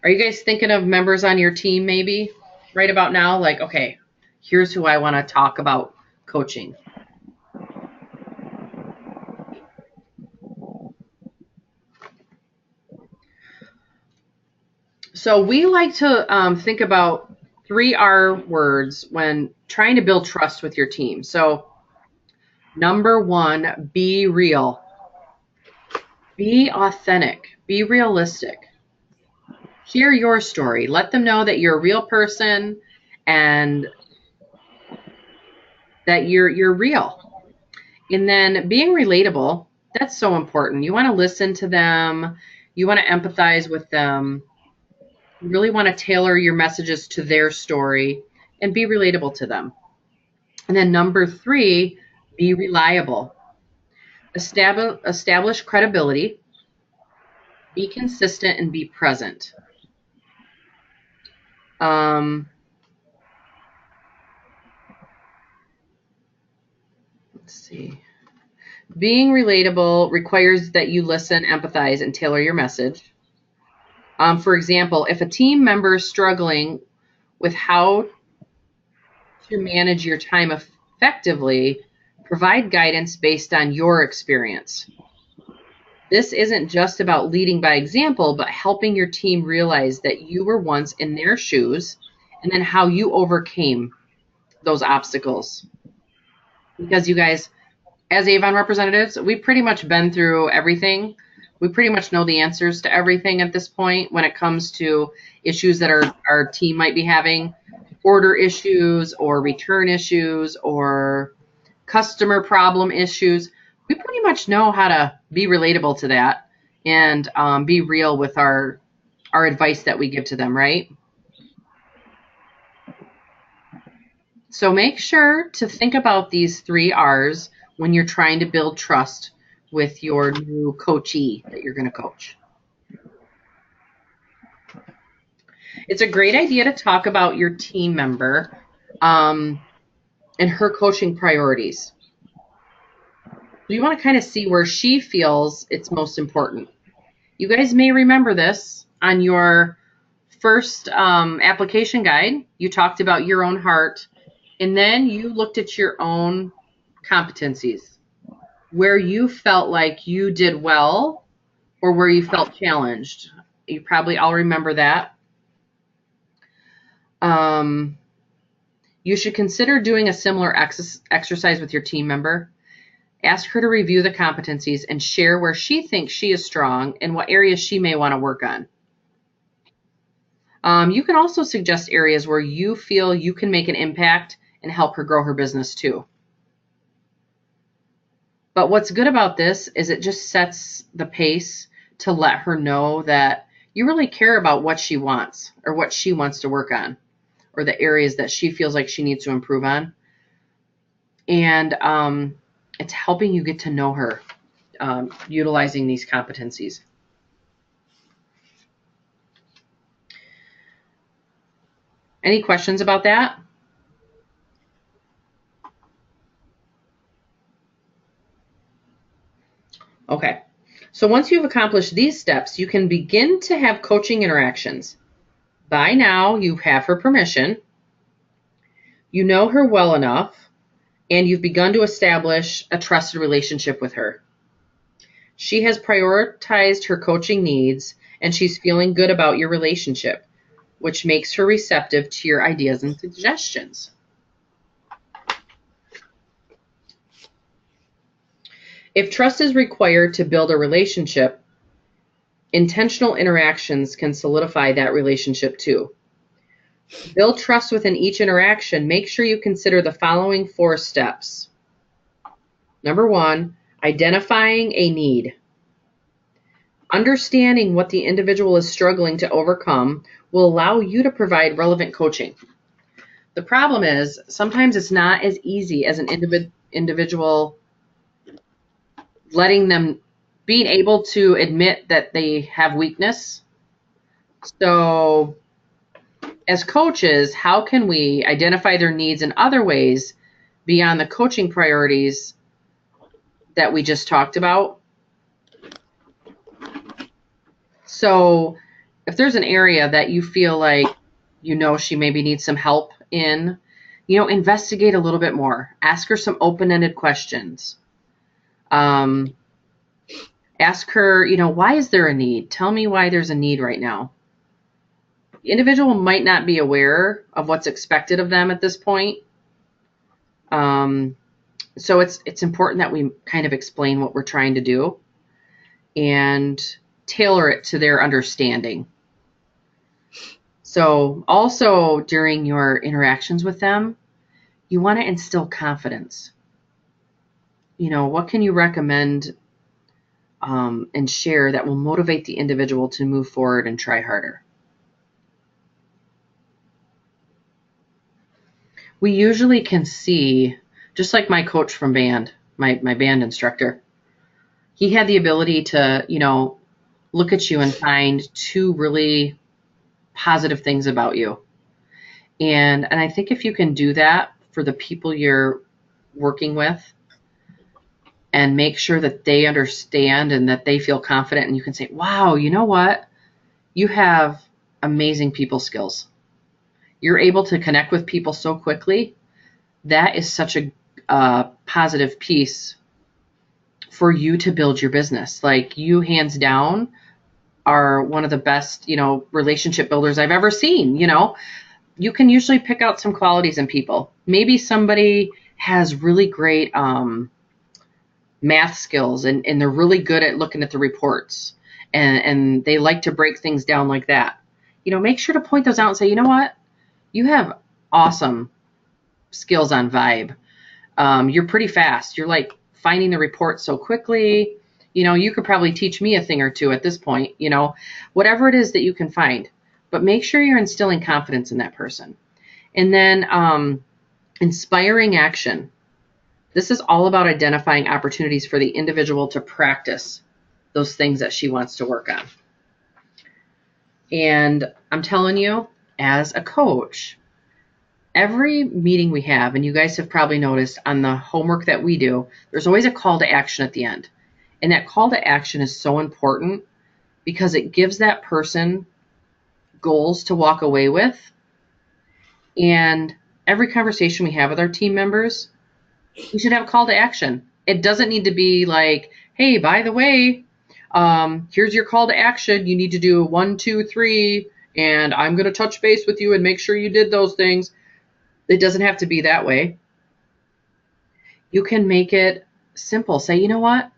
Speaker 1: Are you guys thinking of members on your team maybe right about now? Like, okay, here's who I want to talk about coaching. So we like to think about 3 R words when trying to build trust with your team. So number 1, be real. Be authentic. Be realistic. Share your story. Let them know that you're a real person and that you're real. And then being relatable, that's so important. You want to listen to them. You want to empathize with them. You really want to tailor your messages to their story and be relatable to them. And then number 3, be reliable. Establish credibility. Be consistent and be present. Let's see. Being relatable requires that you listen, empathize, and tailor your message. For example, if a team member is struggling with how to manage your time effectively, provide guidance based on your experience. This isn't just about leading by example, but helping your team realize that you were once in their shoes and then how you overcame those obstacles. Because you guys, as Avon representatives, we've pretty much been through everything. We pretty much know the answers to everything at this point when it comes to issues that our team might be having, order issues or return issues or customer problem issues. We pretty much know how to be relatable to that and be real with our advice that we give to them, right? So make sure to think about these 3 R's when you're trying to build trust with your new coachee that you're going to coach. It's a great idea to talk about your team member and her coaching priorities. You want to kind of see where she feels it's most important. You guys may remember this on your first application guide. You talked about your own heart, and then you looked at your own competencies, where you felt like you did well or where you felt challenged. You probably all remember that. You should consider doing a similar exercise with your team member. Ask her to review the competencies and share where she thinks she is strong and what areas she may want to work on. You can also suggest areas where you feel you can make an impact and help her grow her business too. But what's good about this is it just sets the pace to let her know that you really care about what she wants or what she wants to work on or the areas that she feels like she needs to improve on. And it's helping you get to know her utilizing these competencies. Any questions about that? Okay, so once you've accomplished these steps, you can begin to have coaching interactions. By now, you have her permission, you know her well enough, and you've begun to establish a trusted relationship with her. She has prioritized her coaching needs, and she's feeling good about your relationship, which makes her receptive to your ideas and suggestions. If trust is required to build a relationship, intentional interactions can solidify that relationship too. To build trust within each interaction, make sure you consider the following 4 steps. Number 1, identifying a need. Understanding what the individual is struggling to overcome will allow you to provide relevant coaching. The problem is sometimes it's not as easy as an individual letting them being able to admit that they have weakness. So as coaches, how can we identify their needs in other ways beyond the coaching priorities that we just talked about? So if there's an area that you feel like, she maybe needs some help in, investigate a little bit more. Ask her some open-ended questions. Ask her, why is there a need? Tell me why there's a need right now. The individual might not be aware of what's expected of them at this point. So it's important that we kind of explain what we're trying to do and tailor it to their understanding. So also during your interactions with them, you want to instill confidence. What can you recommend and share that will motivate the individual to move forward and try harder? We usually can see, just like my coach from band, my band instructor, he had the ability to, look at you and find 2 really positive things about you. And I think if you can do that for the people you're working with and make sure that they understand and that they feel confident, and you can say, wow, you know what? You have amazing people skills. You're able to connect with people so quickly that is such a positive piece for you to build your business. Like, you hands down are one of the best, relationship builders I've ever seen. You can usually pick out some qualities in people. Maybe somebody has really great math skills and they're really good at looking at the reports and they like to break things down like that. Make sure to point those out and say, you know what? You have awesome skills on Vibe. You're pretty fast. You're like finding the reports so quickly. You could probably teach me a thing or two at this point, whatever it is that you can find. But make sure you're instilling confidence in that person. And then inspiring action. This is all about identifying opportunities for the individual to practice those things that she wants to work on. And I'm telling you, as a coach, every meeting we have, and you guys have probably noticed on the homework that we do, there's always a call to action at the end. And that call to action is so important because it gives that person goals to walk away with. And every conversation we have with our team members, we should have a call to action. It doesn't need to be like, hey, by the way, here's your call to action. You need to do 1, 2, 3, and I'm going to touch base with you and make sure you did those things. It doesn't have to be that way. You can make it simple. Say, you know what?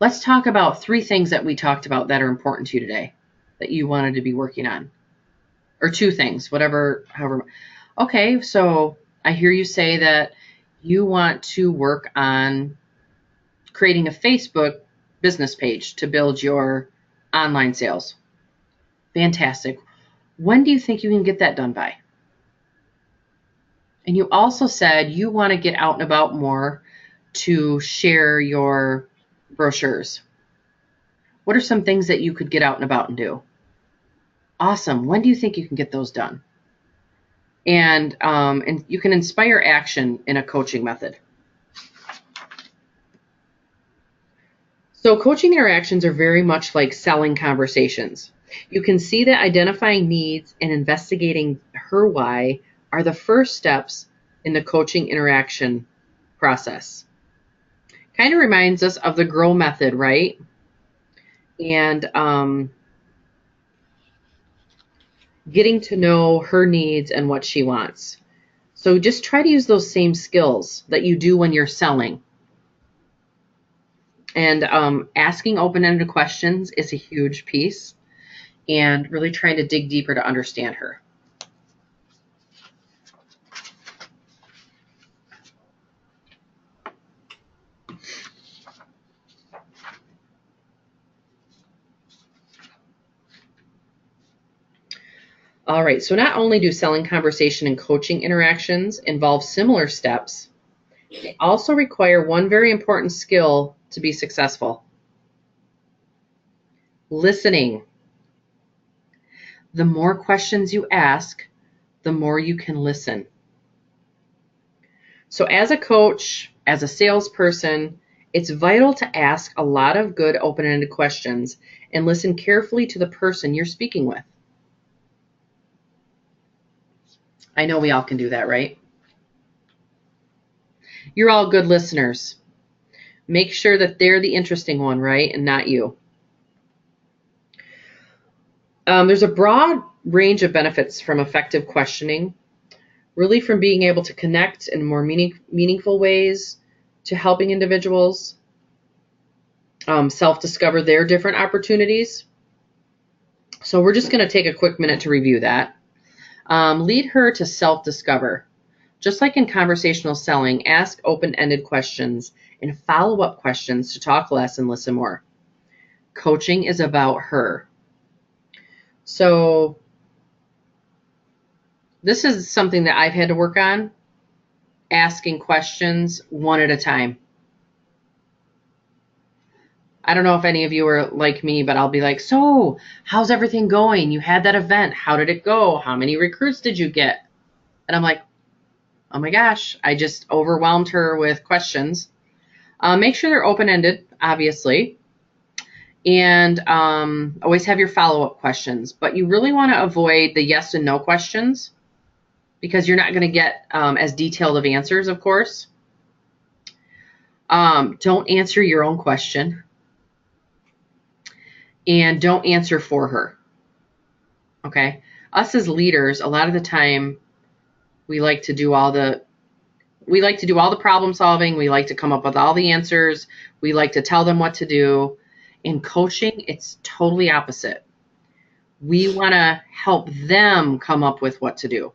Speaker 1: Let's talk about 3 things that we talked about that are important to you today that you wanted to be working on. Or 2 things, however. Okay, so I hear you say that you want to work on creating a Facebook business page to build your online sales. Fantastic. When do you think you can get that done by? And you also said you want to get out and about more to share your brochures. What are some things that you could get out and about and do? Awesome. When do you think you can get those done? And you can inspire action in a coaching method. So coaching interactions are very much like selling conversations. You can see that identifying needs and investigating her why are the first steps in the coaching interaction process. Kind of reminds us of the GROW method, right? And getting to know her needs and what she wants. So just try to use those same skills that you do when you're selling. And asking open-ended questions is a huge piece, and really trying to dig deeper to understand her. All right, so not only do selling conversation and coaching interactions involve similar steps, they also require one very important skill to be successful: listening. The more questions you ask, the more you can listen. So as a coach, as a salesperson, it's vital to ask a lot of good open-ended questions and listen carefully to the person you're speaking with. I know we all can do that, right? You're all good listeners. Make sure that they're the interesting one, right? And not you. There's a broad range of benefits from effective questioning, really from being able to connect in more meaningful ways to helping individuals self-discover their different opportunities. So we're just going to take a quick minute to review that. Lead her to self-discover. Just like in conversational selling, ask open-ended questions and follow-up questions to talk less and listen more. Coaching is about her. So this is something that I've had to work on, asking questions one at a time. I don't know if any of you are like me, but I'll be like, so how's everything going? You had that event. How did it go? How many recruits did you get? And I'm like, oh my gosh, I just overwhelmed her with questions. Make sure they're open-ended, obviously. And always have your follow-up questions. But you really want to avoid the yes and no questions. because you're not going to get as detailed of answers, of course. Don't answer your own question. And don't answer for her. Okay? Us as leaders, a lot of the time, we like to do all the problem solving. We like to come up with all the answers. We like to tell them what to do. In coaching, it's totally opposite. We want to help them come up with what to do,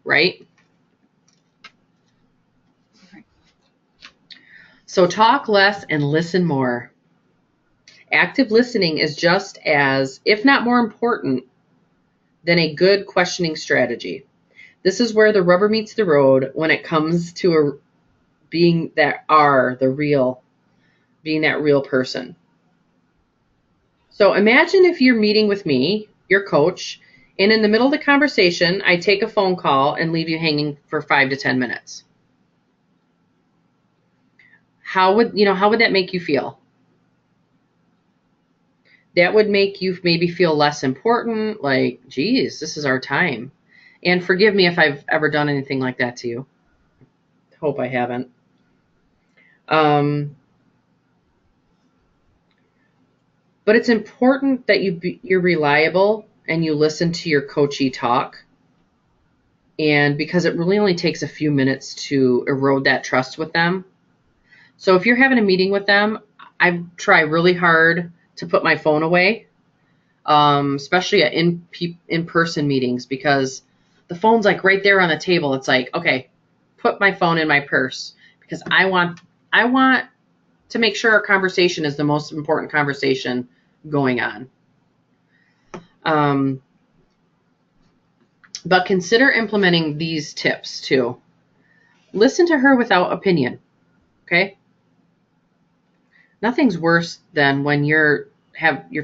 Speaker 1: right? So talk less and listen more. Active listening is just as, if not more important, than a good questioning strategy. This is where the rubber meets the road when it comes to being that real person. So imagine if you're meeting with me, your coach, and in the middle of the conversation, I take a phone call and leave you hanging for 5 to 10 minutes. How would that make you feel? That would make you maybe feel less important, like, geez, this is our time. And forgive me if I've ever done anything like that to you. Hope I haven't. But it's important that you're reliable and you listen to your coachee talk. And because it really only takes a few minutes to erode that trust with them. So if you're having a meeting with them, I try really hard to put my phone away, especially at in-person meetings, because the phone's like right there on the table. It's like, okay, put my phone in my purse because I want to make sure our conversation is the most important conversation going on. But consider implementing these tips too. Listen to her without opinion, okay? Nothing's worse than when you're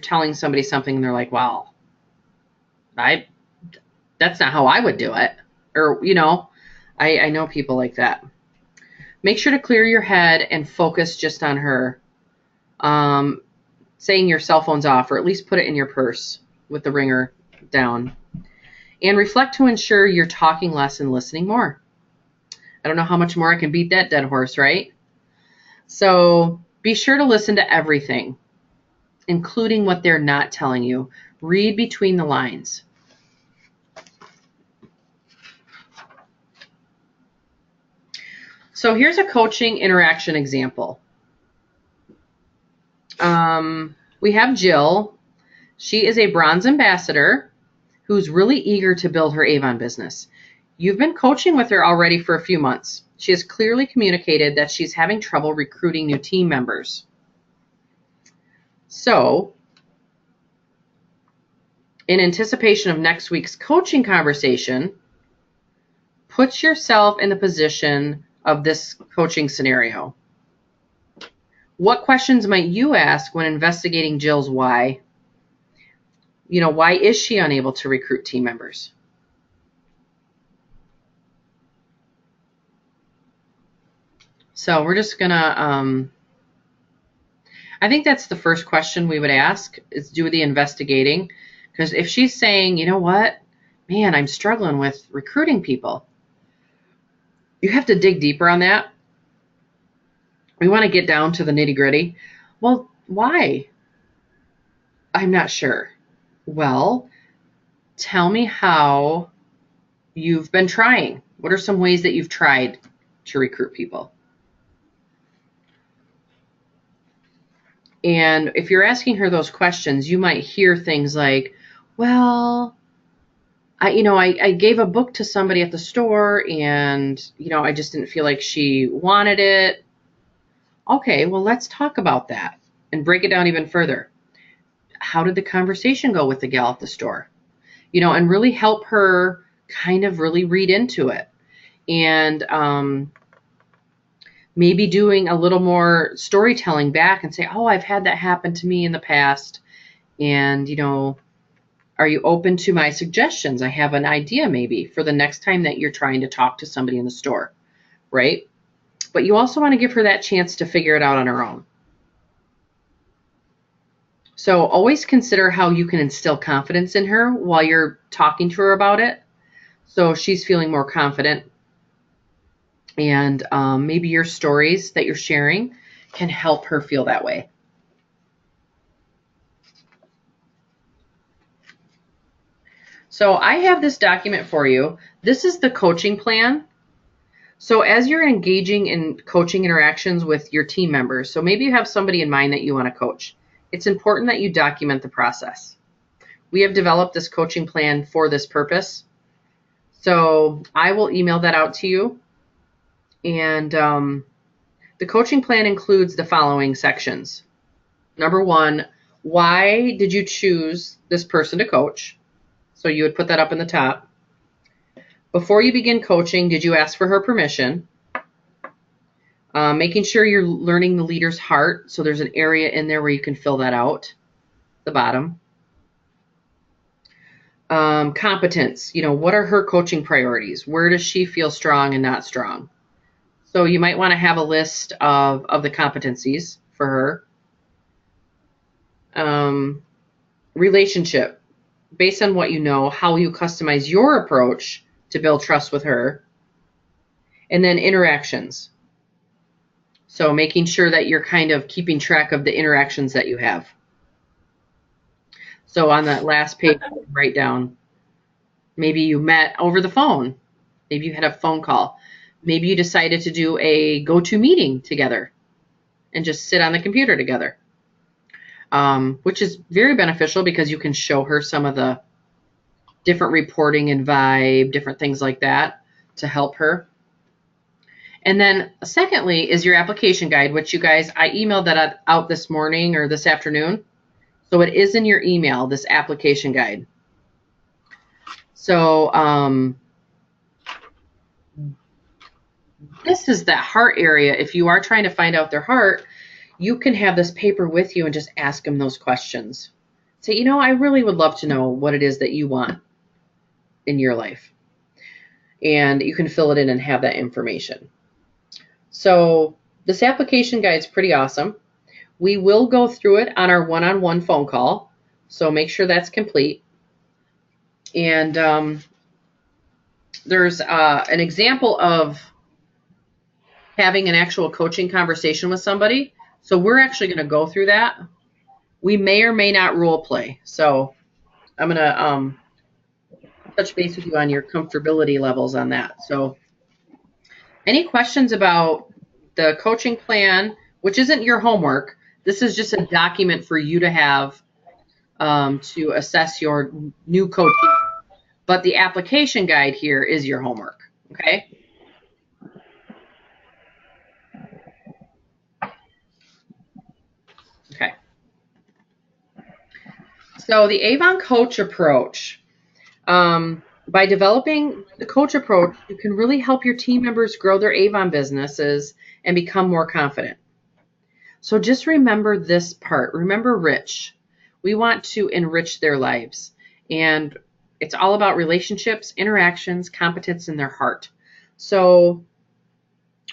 Speaker 1: telling somebody something and they're like, "Wow, that's not how I would do it," or I know people like that. Make sure to clear your head and focus just on her. Saying your cell phone's off, or at least put it in your purse with the ringer down. And reflect to ensure you're talking less and listening more. I don't know how much more I can beat that dead horse, right? So be sure to listen to everything, including what they're not telling you. Read between the lines. So here's a coaching interaction example. We have Jill. She is a bronze ambassador who's really eager to build her Avon business. You've been coaching with her already for a few months. She has clearly communicated that she's having trouble recruiting new team members. So, in anticipation of next week's coaching conversation, put yourself in the position of this coaching scenario. What questions might you ask when investigating Jill's why? Why is she unable to recruit team members? So we're just gonna, I think that's the first question we would ask, is do the investigating. Because if she's saying, you know what, man, I'm struggling with recruiting people, you have to dig deeper on that. We want to get down to the nitty-gritty. Well, why? I'm not sure. Well, tell me how you've been trying. What are some ways that you've tried to recruit people? And if you're asking her those questions, you might hear things like, well, I gave a book to somebody at the store and, I just didn't feel like she wanted it. Okay, well, let's talk about that and break it down even further. How did the conversation go with the gal at the store? And really help her kind of really read into it. And maybe doing a little more storytelling back and say, oh, I've had that happen to me in the past. And, are you open to my suggestions? I have an idea maybe for the next time that you're trying to talk to somebody in the store, right? But you also want to give her that chance to figure it out on her own. So always consider how you can instill confidence in her while you're talking to her about it. So she's feeling more confident. And maybe your stories that you're sharing can help her feel that way. So I have this document for you. This is the coaching plan. So as you're engaging in coaching interactions with your team members, so maybe you have somebody in mind that you want to coach, it's important that you document the process. We have developed this coaching plan for this purpose. So I will email that out to you. And the coaching plan includes the following sections. Number one, why did you choose this person to coach? So you would put that up in the top. Before you begin coaching, did you ask for her permission? Making sure you're learning the leader's heart. So there's an area in there where you can fill that out, the bottom. Competence, what are her coaching priorities? Where does she feel strong and not strong? So you might want to have a list of the competencies for her. Relationship, based on what you know, how you customize your approach to build trust with her. And then interactions. So making sure that you're kind of keeping track of the interactions that you have. So on that last page, write down, maybe you met over the phone. Maybe you had a phone call. Maybe you decided to do a go-to meeting together and just sit on the computer together, which is very beneficial because you can show her some of the different reporting and vibe, different things like that to help her. And then secondly is your application guide, which you guys, I emailed that out this morning or this afternoon. So it is in your email, this application guide. So this is that heart area. If you are trying to find out their heart, you can have this paper with you and just ask them those questions. Say, I really would love to know what it is that you want in your life. And you can fill it in and have that information. So this application guide is pretty awesome. We will go through it on our one-on-one phone call. So make sure that's complete. And there's an example of having an actual coaching conversation with somebody. So we're actually going to go through that. We may or may not role play. So I'm going to touch base with you on your comfortability levels on that. So any questions about the coaching plan, which isn't your homework? This is just a document for you to have to assess your new coaching. But the application guide here is your homework, okay? Okay. So the Avon Coach approach. By developing the coach approach, you can really help your team members grow their Avon businesses and become more confident. So just remember this part. Remember Rich. We want to enrich their lives. And it's all about relationships, interactions, competence, and their heart. So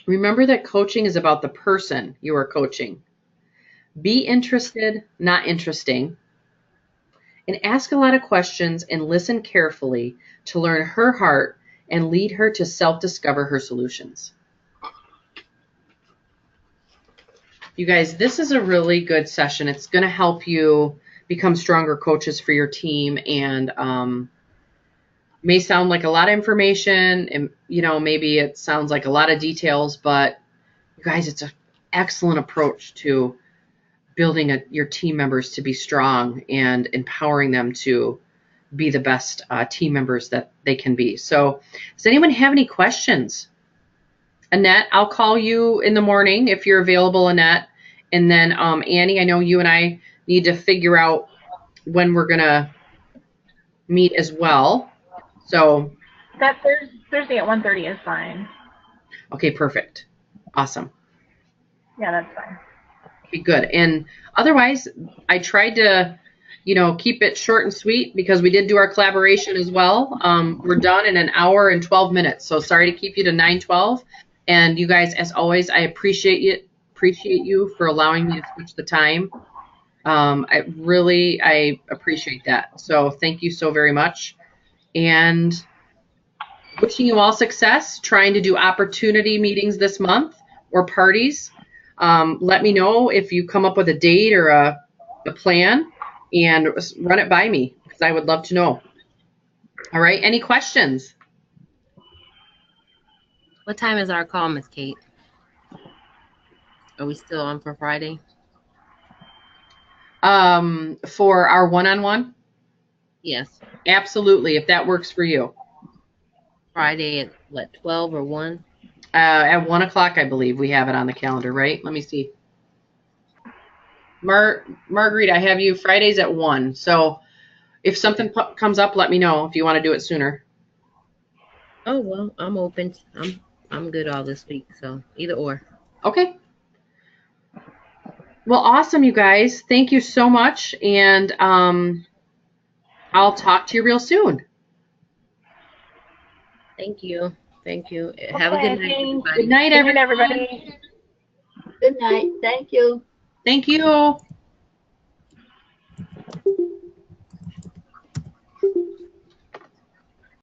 Speaker 1: remember that coaching is about the person you are coaching. Be interested, not interesting. And ask a lot of questions and listen carefully to learn her heart and lead her to self-discover her solutions. You guys, this is a really good session. It's going to help you become stronger coaches for your team, and may sound like a lot of information, and maybe it sounds like a lot of details, but you guys, it's an excellent approach to building your team members to be strong and empowering them to be the best team members that they can be. So does anyone have any questions? Annette, I'll call you in the morning if you're available, Annette. And then Annie, I know you and I need to figure out when we're going to meet as well. So
Speaker 4: that Thursday at 1:30 is fine.
Speaker 1: Okay, perfect. Awesome.
Speaker 4: Yeah, that's fine.
Speaker 1: Okay, good. And otherwise, I tried to, keep it short and sweet because we did do our collaboration as well. We're done in an hour and 12 minutes. So sorry to keep you to 9:12. And you guys, as always, I appreciate you for allowing me to switch the time. I appreciate that. So thank you so very much. And Wishing you all success trying to do opportunity meetings this month or parties. Let me know if you come up with a date or a plan and run it by me because I would love to know. All right. Any questions?
Speaker 2: What time is our call, Miss Kate? Are we still on for Friday?
Speaker 1: For our one-on-one?
Speaker 2: Yes.
Speaker 1: Absolutely, if that works for you.
Speaker 2: Friday at what, 12 or 1?
Speaker 1: At 1 o'clock, I believe we have it on the calendar, right? Let me see. Marguerite, I have you Fridays at 1. So if something comes up, let me know if you want to do it sooner.
Speaker 2: Oh well, I'm open. I'm good all this week, so either or.
Speaker 1: Okay. Well, awesome, you guys. Thank you so much, and I'll talk to you real soon.
Speaker 2: Thank you. Thank you. Have a good night, everybody.
Speaker 1: Good night,
Speaker 4: Good night,
Speaker 1: everybody.
Speaker 4: everybody.
Speaker 5: Good night. Thank you.
Speaker 1: Thank you.